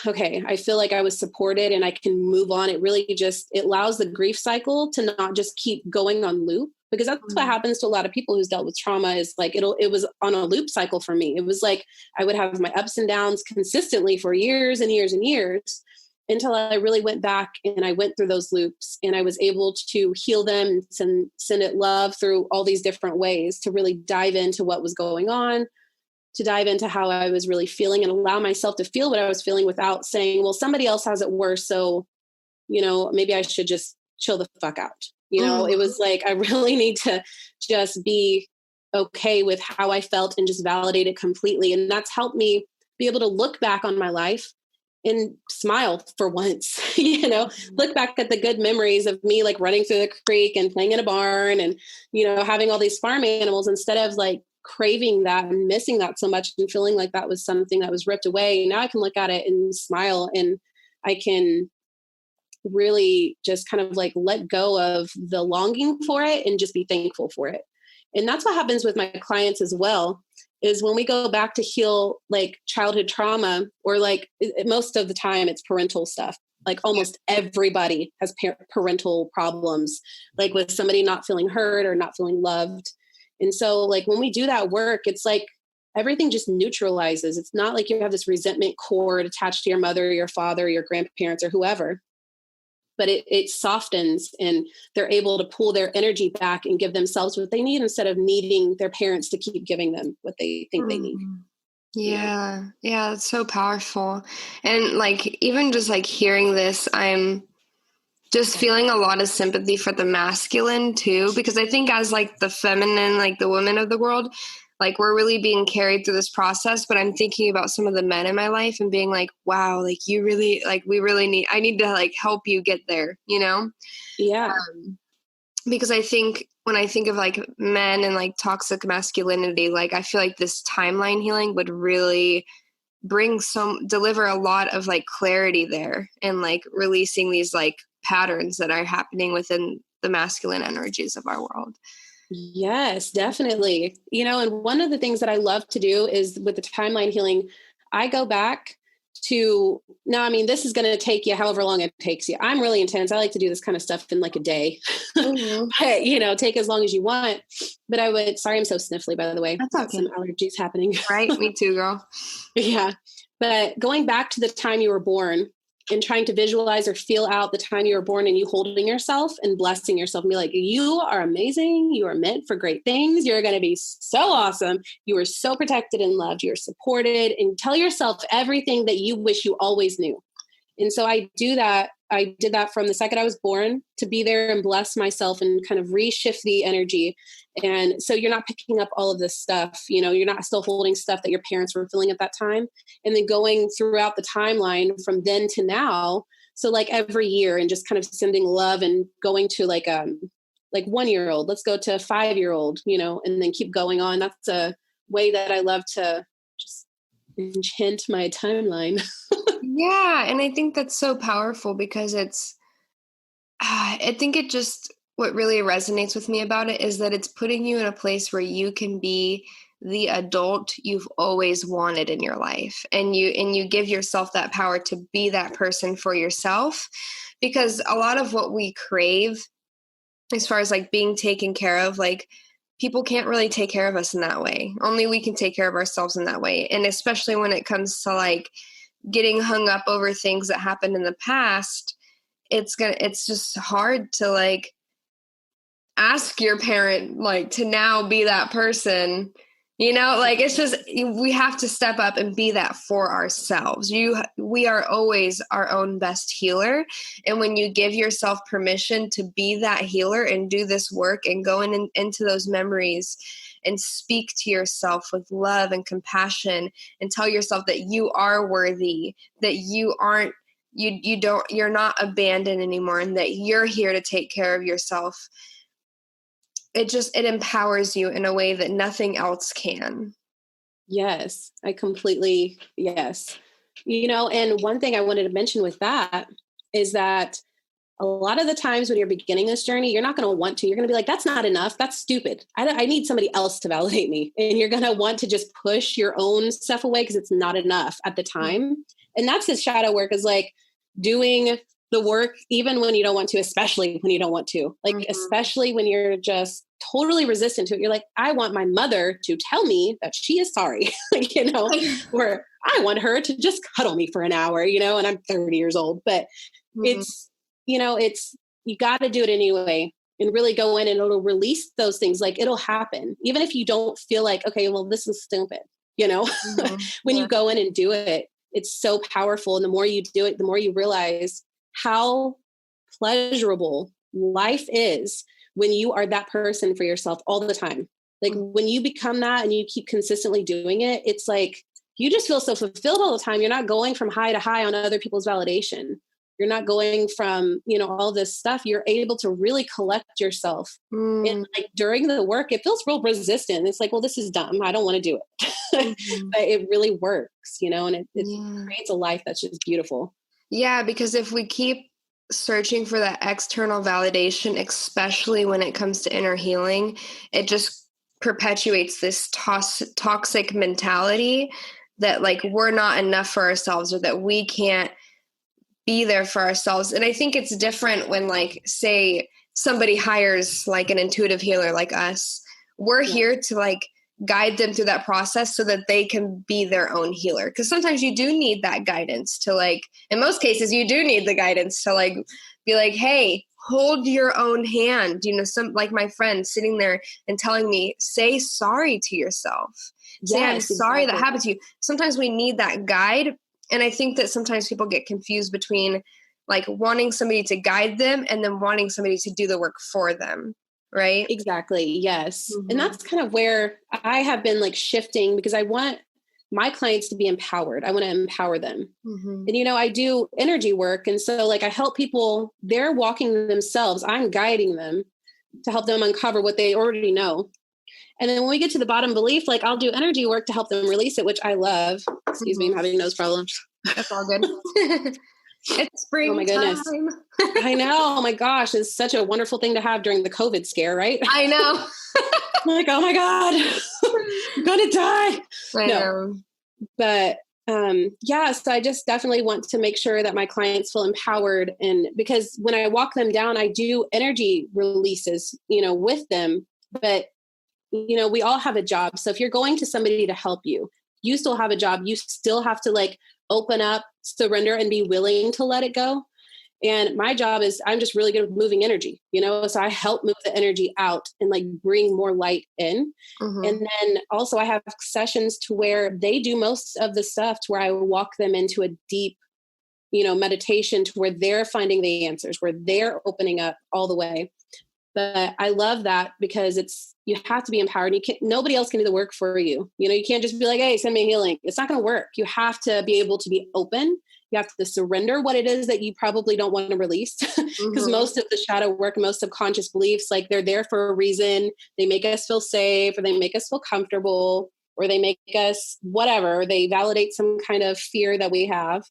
Speaker 2: okay, I feel like I was supported and I can move on. It really just, it allows the grief cycle to not just keep going on loop, because that's what happens to a lot of people who's dealt with trauma is like, it was on a loop cycle for me. It was like, I would have my ups and downs consistently for years and years and years until I really went back and I went through those loops and I was able to heal them and send it love through all these different ways to really dive into what was going on, to dive into how I was really feeling and allow myself to feel what I was feeling without saying, well, somebody else has it worse. So, maybe I should just chill the fuck out. It was like, I really need to just be okay with how I felt and just validate it completely. And that's helped me be able to look back on my life and smile for once, look back at the good memories of me, like running through the creek and playing in a barn and, having all these farm animals instead of like craving that and missing that so much and feeling like that was something that was ripped away. Now I can look at it and smile and I can really just kind of like let go of the longing for it and just be thankful for it. And that's what happens with my clients as well, is when we go back to heal like childhood trauma, or like most of the time it's parental stuff. Like almost everybody has parental problems, like with somebody not feeling heard or not feeling loved. And so like when we do that work, it's like everything just neutralizes. It's not like you have this resentment cord attached to your mother, your father, your grandparents, or whoever, but it softens and they're able to pull their energy back and give themselves what they need instead of needing their parents to keep giving them what they think they need.
Speaker 1: Yeah. Yeah. It's so powerful. And like, even just like hearing this, I'm just feeling a lot of sympathy for the masculine too, because I think as like the feminine, like the women of the world, like we're really being carried through this process. But I'm thinking about some of the men in my life and being like, wow, like you really, like we really need, I need to like help you get there, you know?
Speaker 2: Yeah.
Speaker 1: Because I think when I think of like men and like toxic masculinity, like I feel like this timeline healing would really deliver a lot of like clarity there and like releasing these like patterns that are happening within the masculine energies of our world.
Speaker 2: Yes, definitely. And one of the things that I love to do is with the timeline healing, I go back to now, I mean, this is going to take you however long it takes you. I'm really intense. I like to do this kind of stuff in like a day,
Speaker 1: Mm-hmm.
Speaker 2: but take as long as you want. But sorry, I'm so sniffly, by the way.
Speaker 1: That's
Speaker 2: Got
Speaker 1: okay.
Speaker 2: some allergies happening.
Speaker 1: Right? Me too, girl.
Speaker 2: Yeah. But going back to the time you were born and trying to visualize or feel out the time you were born and you holding yourself and blessing yourself and be like, you are amazing. You are meant for great things. You're going to be so awesome. You are so protected and loved. You're supported, and tell yourself everything that you wish you always knew. And so I do that. I did that from the second I was born, to be there and bless myself and kind of reshift the energy. And so you're not picking up all of this stuff, you're not still holding stuff that your parents were feeling at that time. And then going throughout the timeline from then to now. So like every year, and just kind of sending love and going to like 1-year-old, let's go to 5-year-old, and then keep going on. That's a way that I love to just enchant my timeline.
Speaker 1: Yeah. And I think that's so powerful because I think it just, what really resonates with me about it is that it's putting you in a place where you can be the adult you've always wanted in your life. And you give yourself that power to be that person for yourself, because a lot of what we crave as far as like being taken care of, like people can't really take care of us in that way. Only we can take care of ourselves in that way. And especially when it comes to like getting hung up over things that happened in the past, it's just hard to like ask your parent like to now be that person, like it's just, we have to step up and be that for ourselves. We are always our own best healer. And when you give yourself permission to be that healer and do this work and go into those memories and speak to yourself with love and compassion and tell yourself that you are worthy, that you're not abandoned anymore, and that you're here to take care of yourself, it empowers you in a way that nothing else can.
Speaker 2: Yes, yes. And one thing I wanted to mention with that is that a lot of the times when you're beginning this journey, you're not going to want to, you're going to be like, that's not enough. That's stupid. I need somebody else to validate me. And you're going to want to just push your own stuff away because it's not enough at the time. And that's his shadow work, is like doing the work, even when you don't want to, especially when you don't want to, like, especially when you're just totally resistant to it. You're like, I want my mother to tell me that she is sorry, or I want her to just cuddle me for an hour, and I'm 30 years old, but it's, you got to do it anyway and really go in, and it'll release those things. Like it'll happen, even if you don't feel like, okay, well, this is stupid, when you go in and do it, it's so powerful. And the more you do it, the more you realize how pleasurable life is when you are that person for yourself all the time. Like when you become that and you keep consistently doing it, it's like you just feel so fulfilled all the time. You're not going from high to high on other people's validation. You're not going from, all this stuff. You're able to really collect yourself. And like during the work, it feels real resistant. It's like, well, this is dumb. I don't want to do it. But it really works, and it creates a life that's just beautiful.
Speaker 1: Yeah, because if we keep searching for that external validation, especially when it comes to inner healing, it just perpetuates this toxic mentality that like we're not enough for ourselves, or that we can't be there for ourselves. And I think it's different when, like, say somebody hires like an intuitive healer like us. We're here to like guide them through that process so that they can be their own healer. Because sometimes you do need that guidance to, like, in most cases, you do need the guidance to like be like, hey, hold your own hand. Some, like my friend sitting there and telling me, say sorry to yourself. Say, I'm sorry that happened to you. Sometimes we need that guide. And I think that sometimes people get confused between like wanting somebody to guide them and then wanting somebody to do the work for them. Right?
Speaker 2: Exactly. Yes. And
Speaker 1: Mm-hmm.
Speaker 2: that's kind of where I have been like shifting, because I want my clients to be empowered. I want to empower them.
Speaker 1: Mm-hmm.
Speaker 2: And, I do energy work. And so like I help people, they're walking themselves. I'm guiding them to help them uncover what they already know. And then when we get to the bottom belief, like I'll do energy work to help them release it, which I love. Excuse me, I'm having nose problems.
Speaker 1: That's all good. It's springtime.
Speaker 2: Oh my goodness. I know. Oh my gosh. It's such a wonderful thing to have during the COVID scare, right?
Speaker 1: I know.
Speaker 2: I'm like, oh my God, I'm going to die.
Speaker 1: I know.
Speaker 2: But so I just definitely want to make sure that my clients feel empowered. And because when I walk them down, I do energy releases, with them. But, we all have a job. So if you're going to somebody to help you, you still have a job. You still have to like open up, surrender, and be willing to let it go. And my job is I'm just really good with moving energy, so I help move the energy out and like bring more light in.
Speaker 1: Mm-hmm.
Speaker 2: And then also I have sessions to where they do most of the stuff to where I walk them into a deep, meditation to where they're finding the answers, where they're opening up all the way. But I love that because you have to be empowered. Nobody else can do the work for you. You can't just be like, hey, send me healing. It's not going to work. You have to be able to be open. You have to surrender what it is that you probably don't want to release, because most of the shadow work, most subconscious beliefs, like they're there for a reason. They make us feel safe, or they make us feel comfortable, or they make us whatever. They validate some kind of fear that we have.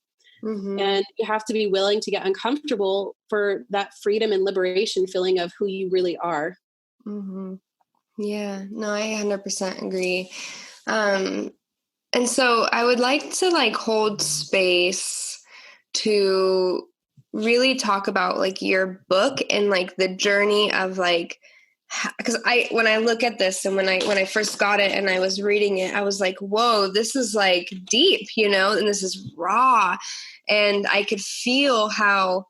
Speaker 2: Mm-hmm. And you have to be willing to get uncomfortable for that freedom and liberation feeling of who you really are.
Speaker 1: Mm-hmm. Yeah, no, I 100% agree. And so I would like to like hold space to really talk about like your book and like the journey of like, because when I look at this and when I first got it and I was reading it, I was like, whoa, this is like deep, and this is raw. And I could feel how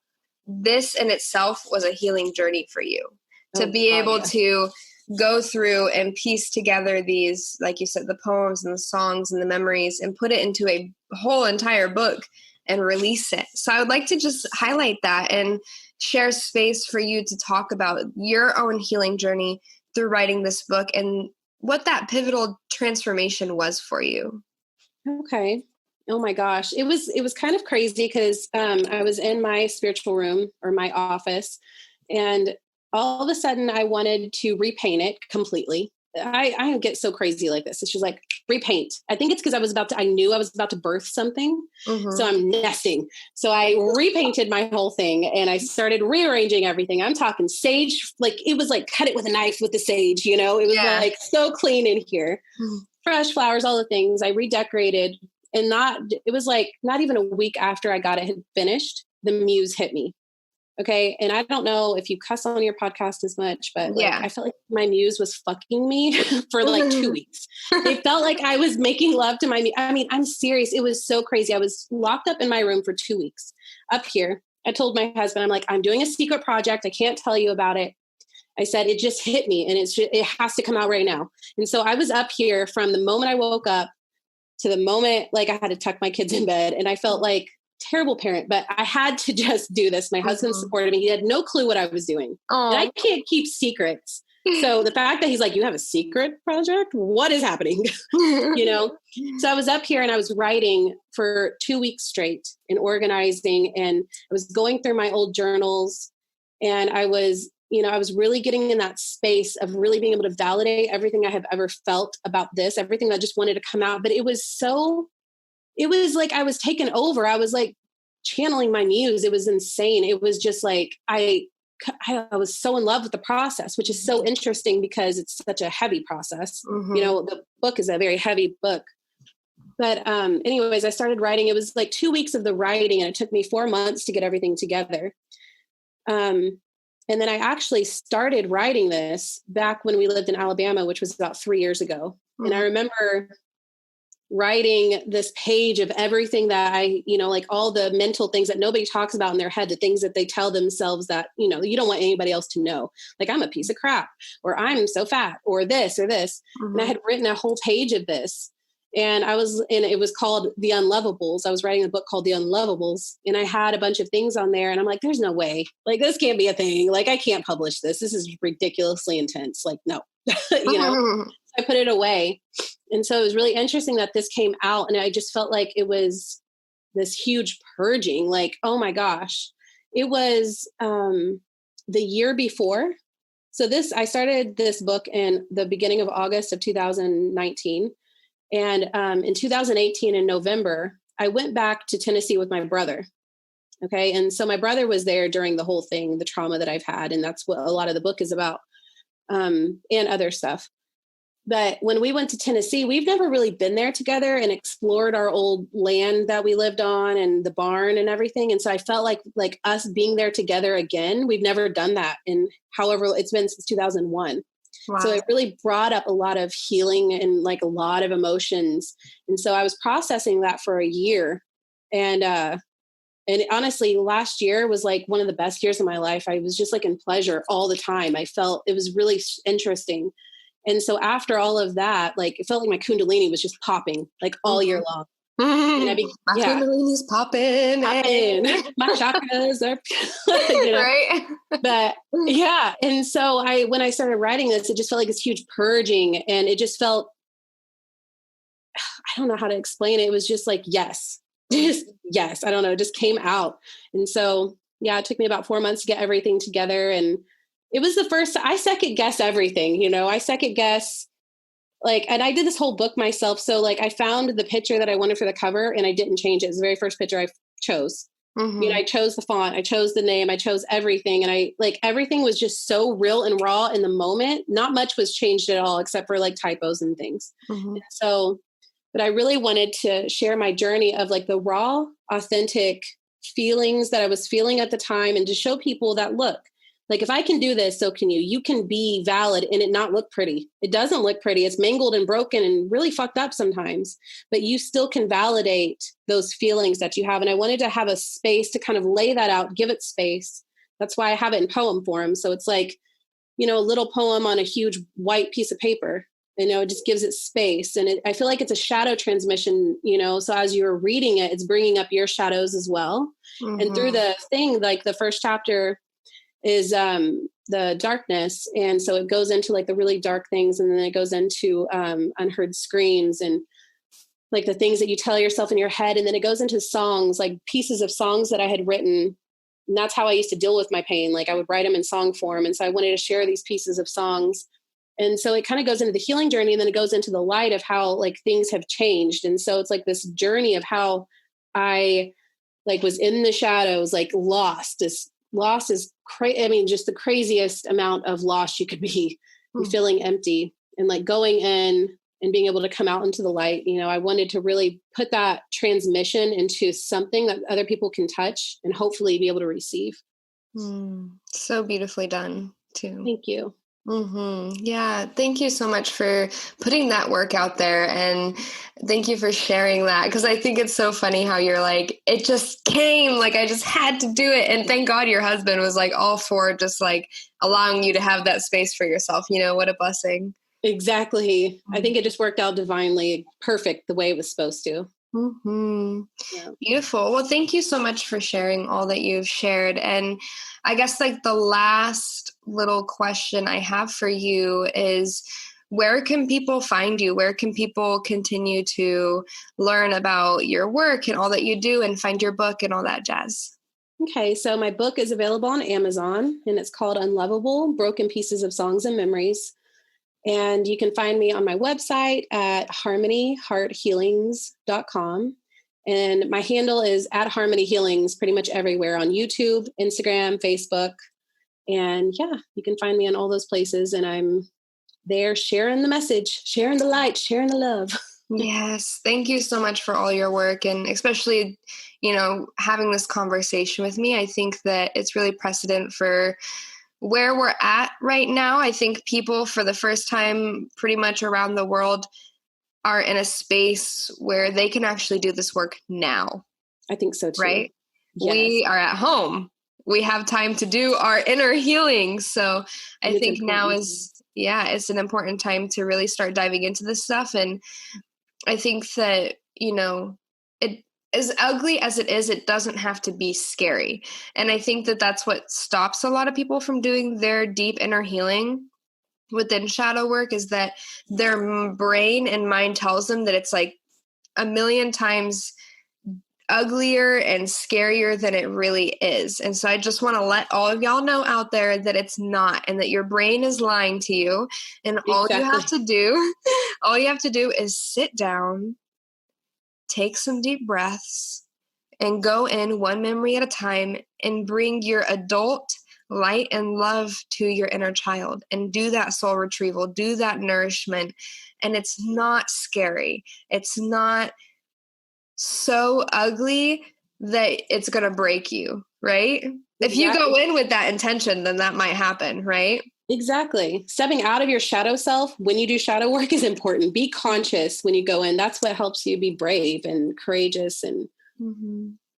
Speaker 1: this in itself was a healing journey for you to be able to go through and piece together these, like you said, the poems and the songs and the memories and put it into a whole entire book and release it. So I would like to just highlight that and share space for you to talk about your own healing journey through writing this book and what that pivotal transformation was for you.
Speaker 2: Okay. Oh my gosh. It was kind of crazy because I was in my spiritual room or my office, and all of a sudden I wanted to repaint it completely. I get so crazy like this. It's just like repaint. I think it's because I knew I was about to birth something. Mm-hmm. So I'm nesting. So I repainted my whole thing and I started rearranging everything. I'm talking sage, like it was like cut it with a knife with the sage, It was like so clean in here. Mm-hmm. Fresh flowers, all the things. I redecorated, and it was like not even a week after I got it had finished, the muse hit me. Okay. And I don't know if you cuss on your podcast as much, but I felt like my muse was fucking me for like 2 weeks. It felt like I was making love to my muse. I mean, I'm serious. It was so crazy. I was locked up in my room for 2 weeks up here. I told my husband, I'm like, I'm doing a secret project. I can't tell you about it. I said, it just hit me and it has to come out right now. And so I was up here from the moment I woke up to the moment, like I had to tuck my kids in bed, and I felt like terrible parent, but I had to just do this. My husband supported me. He had no clue what I was doing. And I can't keep secrets. So the fact that he's like, you have a secret project? What is happening? So I was up here and I was writing for 2 weeks straight and organizing, and I was going through my old journals, and I was really getting in that space of really being able to validate everything I have ever felt about this, everything that just wanted to come out. But it was like I was taken over. I was like channeling my muse. It was insane. It was just like I was so in love with the process, which is so interesting because it's such a heavy process. Mm-hmm. The book is a very heavy book. But anyways, I started writing. It was like 2 weeks of the writing, and it took me 4 months to get everything together. And then I actually started writing this back when we lived in Alabama, which was about 3 years ago. Mm-hmm. And I remember writing this page of everything that I, like all the mental things that nobody talks about in their head, the things that they tell themselves that, you don't want anybody else to know. Like, I'm a piece of crap, or I'm so fat, or this or this. Mm-hmm. And I had written a whole page of this. And it was called The Unlovables. I was writing a book called The Unlovables, and I had a bunch of things on there, and I'm like, there's no way, like, this can't be a thing. Like, I can't publish this. This is ridiculously intense. Like, no, I put it away. And so it was really interesting that this came out, and I just felt like it was this huge purging. Like, oh my gosh, it was the year before. So I started this book in the beginning of August of 2019. And in 2018, in November, I went back to Tennessee with my brother. Okay. And so my brother was there during the whole thing, the trauma that I've had. And that's what a lot of the book is about, and other stuff. But when we went to Tennessee, we've never really been there together and explored our old land that we lived on and the barn and everything. And so I felt like us being there together again, we've never done that. And however, it's been since 2001. Wow. So it really brought up a lot of healing and like a lot of emotions. And so I was processing that for a year. And honestly, last year was like one of the best years of my life. I was just like in pleasure all the time. I felt it was really interesting. And so after all of that, like it felt like my Kundalini was just popping like all year long.
Speaker 1: And my Kundalini's popping.
Speaker 2: My chakras are, right. But yeah. And so when I started writing this, it just felt like this huge purging, and it just felt, I don't know how to explain it. It was just like, yes, I don't know. It just came out. And so, yeah, it took me about 4 months to get everything together. And it was the first, I second guess everything, I second guess. Like, and I did this whole book myself. So like I found the picture that I wanted for the cover and I didn't change it. It was the very first picture I chose. I chose the font, I chose the name, I chose everything. And everything was just so real and raw in the moment. Not much was changed at all, except for like typos and things. And so, but I really wanted to share my journey of like the raw, authentic feelings that I was feeling at the time, and to show people that, look, like if I can do this, so can you. You can be valid and it not look pretty. It doesn't look pretty. It's mangled and broken and really fucked up sometimes, but you still can validate those feelings that you have. And I wanted to have a space to kind of lay that out, give it space. That's why I have it in poem form. So it's like, a little poem on a huge white piece of paper. It just gives it space. And I feel like it's a shadow transmission, so as you're reading it, it's bringing up your shadows as well. And through the thing, like the first chapter is the darkness. And so it goes into like the really dark things. And then it goes into unheard screams and like the things that you tell yourself in your head. And then it goes into songs, like pieces of songs that I had written. And that's how I used to deal with my pain. Like I would write them in song form. And so I wanted to share these pieces of songs. And so it kind of goes into the healing journey, and then it goes into the light of how like things have changed. And so it's like this journey of how I like was in the shadows, like lost is crazy. I mean, just the craziest amount of loss you could be, feeling empty, and like going in and being able to come out into the light. I wanted to really put that transmission into something that other people can touch and hopefully be able to receive.
Speaker 1: So beautifully done too.
Speaker 2: Thank you.
Speaker 1: Yeah. Thank you so much for putting that work out there. And thank you for sharing that. Because I think it's so funny how you're like, it just came, like I just had to do it. And thank God your husband was like all for just like allowing you to have that space for yourself. What a blessing.
Speaker 2: Exactly. I think it just worked out divinely perfect the way it was supposed to.
Speaker 1: Yeah. Beautiful. Well, thank you so much for sharing all that you've shared. And I guess like the last little question I have for you is, where can people find you? Where can people continue to learn about your work and all that you do and find your book and all that jazz?
Speaker 2: Okay. So my book is available on Amazon, and it's called Unlovable: Broken Pieces of Songs and Memories. And you can find me on my website at harmonyhearthealings.com. And my handle is at Harmony Healings pretty much everywhere, on YouTube, Instagram, Facebook. And yeah, you can find me in all those places. And I'm there sharing the message, sharing the light, sharing the love.
Speaker 1: Yes. Thank you so much for all your work. And especially, having this conversation with me. I think that it's really precedent for where we're at right now. I think people for the first time pretty much around the world are in a space where they can actually do this work now.
Speaker 2: I think so too.
Speaker 1: Right?
Speaker 2: Yes.
Speaker 1: We are at home. We have time to do our inner healing. So I think now it's an important time to really start diving into this stuff. And I think that, it as ugly as it is, it doesn't have to be scary. And I think that that's what stops a lot of people from doing their deep inner healing within shadow work, is that their brain and mind tells them that it's like a million times uglier and scarier than it really is. And so I just want to let all of y'all know out there that it's not, and that your brain is lying to you. And all you have to do, all you have to do is sit down, take some deep breaths, and go in one memory at a time and bring your adult light and love to your inner child, and do that soul retrieval, do that nourishment. And it's not scary. It's not so ugly that it's going to break you, right? Exactly. If you go in with that intention, then that might happen, right?
Speaker 2: Exactly. Stepping out of your shadow self when you do shadow work is important. Be conscious when you go in. That's what helps you be brave and courageous and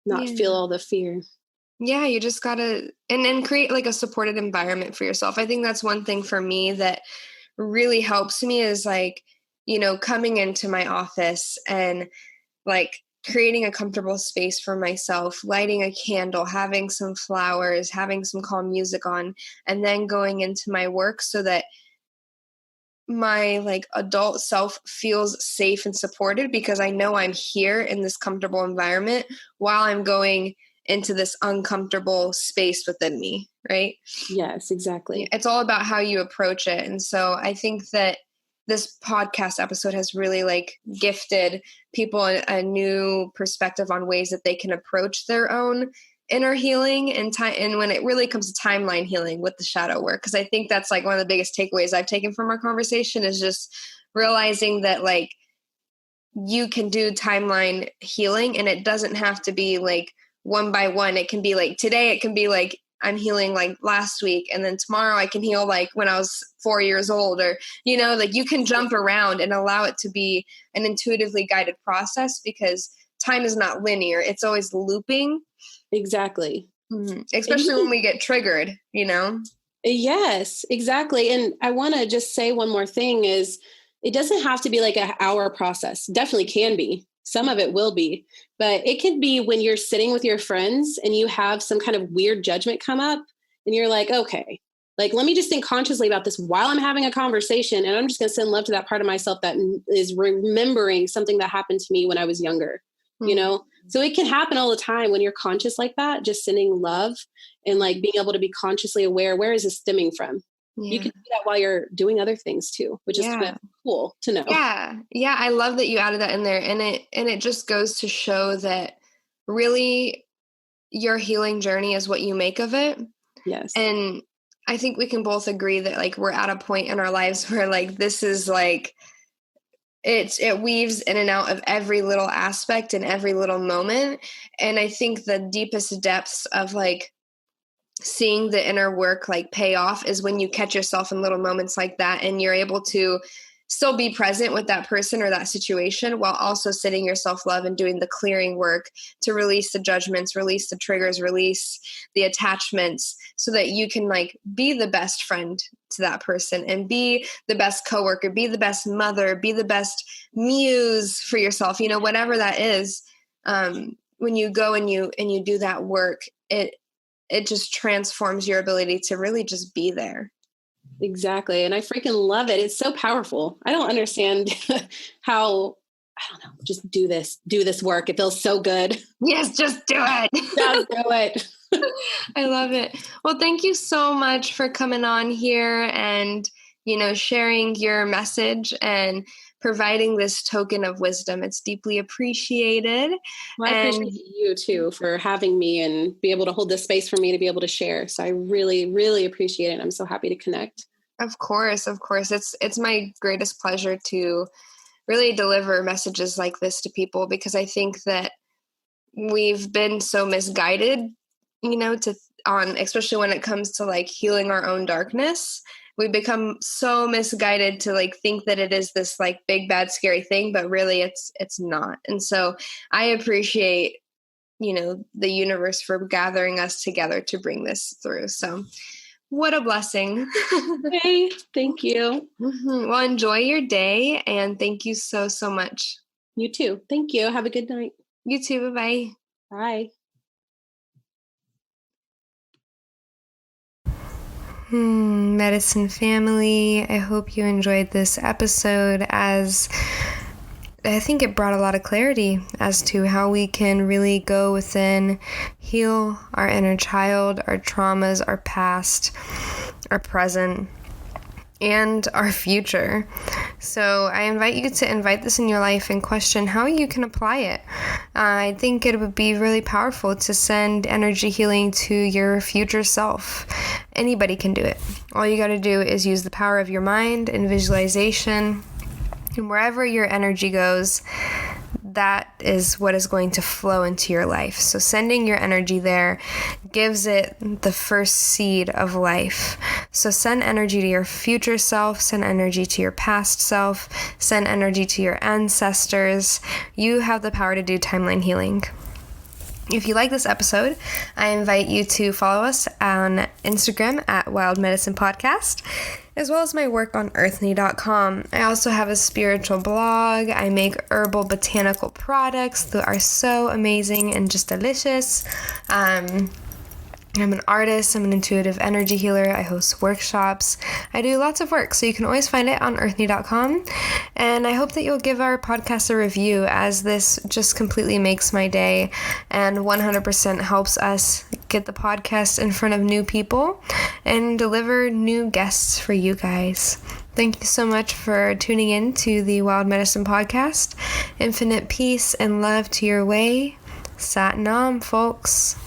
Speaker 2: not feel all the fear.
Speaker 1: Yeah, you just gotta, and create like a supported environment for yourself. I think that's one thing for me that really helps me is like, coming into my office and like creating a comfortable space for myself, lighting a candle, having some flowers, having some calm music on, and then going into my work so that my like adult self feels safe and supported, because I know I'm here in this comfortable environment while I'm going into this uncomfortable space within me, right?
Speaker 2: Yes, exactly.
Speaker 1: It's all about how you approach it. And so I think that this podcast episode has really like gifted people a new perspective on ways that they can approach their own inner healing and time. And when it really comes to timeline healing with the shadow work, because I think that's like one of the biggest takeaways I've taken from our conversation is just realizing that like you can do timeline healing, and it doesn't have to be like one by one. It can be like today, it can be like I'm healing like last week, and then tomorrow I can heal like when I was 4 years old, or, like you can jump around and allow it to be an intuitively guided process, because time is not linear. It's always looping.
Speaker 2: Exactly.
Speaker 1: Especially when we get triggered,
Speaker 2: Yes, exactly. And I want to just say one more thing is it doesn't have to be like an hour process. Definitely can be. Some of it will be, but it could be when you're sitting with your friends and you have some kind of weird judgment come up and you're like, okay, like, let me just think consciously about this while I'm having a conversation. And I'm just going to send love to that part of myself that is remembering something that happened to me when I was younger, So it can happen all the time when you're conscious like that, just sending love and like being able to be consciously aware, where is this stemming from? Yeah. You can do that while you're doing other things too, which is kind of cool to know.
Speaker 1: Yeah. Yeah. I love that you added that in there. And it just goes to show that really your healing journey is what you make of it.
Speaker 2: Yes.
Speaker 1: And I think we can both agree that like we're at a point in our lives where like this is like it weaves in and out of every little aspect and every little moment. And I think the deepest depths of like seeing the inner work like pay off is when you catch yourself in little moments like that, and you're able to still be present with that person or that situation while also sitting your self-love and doing the clearing work to release the judgments, release the triggers, release the attachments, so that you can like be the best friend to that person and be the best coworker, be the best mother, be the best muse for yourself, whatever that is. When you go and you do that work, it just transforms your ability to really just be there.
Speaker 2: Exactly. And I freaking love it. It's so powerful. I don't understand how, I don't know, just do this work. It feels so good.
Speaker 1: Yes, just do it.
Speaker 2: Just do it.
Speaker 1: I love it. Well, thank you so much for coming on here and, sharing your message and providing this token of wisdom. It's deeply appreciated.
Speaker 2: Well, I appreciate you too for having me and be able to hold this space for me to be able to share. So I really, really appreciate it. I'm so happy to connect.
Speaker 1: Of course. It's my greatest pleasure to really deliver messages like this to people, because I think that we've been so misguided, especially when it comes to like healing our own darkness. We've become so misguided to like think that it is this like big, bad, scary thing, but really it's not. And so I appreciate, the universe for gathering us together to bring this through. So what a blessing.
Speaker 2: Hey, thank you.
Speaker 1: Well, enjoy your day. And thank you so, so much.
Speaker 2: You too. Thank you. Have a good night.
Speaker 1: You too. Bye-bye.
Speaker 2: Bye.
Speaker 1: Medicine family, I hope you enjoyed this episode, as I think it brought a lot of clarity as to how we can really go within, heal our inner child, our traumas, our past, our present, and our future. So I invite you to invite this in your life and question how you can apply it. I think it would be really powerful to send energy healing to your future self. Anybody can do it. All you got to do is use the power of your mind and visualization. And wherever your energy goes, that is what is going to flow into your life. So sending your energy there gives it the first seed of life. So send energy to your future self, send energy to your past self, send energy to your ancestors. You have the power to do timeline healing. If you like this episode, I invite you to follow us on Instagram at Wild Medicine Podcast, as well as my work on earthly.com. I also have a spiritual blog. I make herbal botanical products that are so amazing and just delicious. I'm an artist, I'm an intuitive energy healer, I host workshops, I do lots of work, so you can always find it on earthly.com, and I hope that you'll give our podcast a review, as this just completely makes my day, and 100% helps us get the podcast in front of new people, and deliver new guests for you guys. Thank you so much for tuning in to the Wild Medicine Podcast. Infinite peace and love to your way. Sat Nam, folks.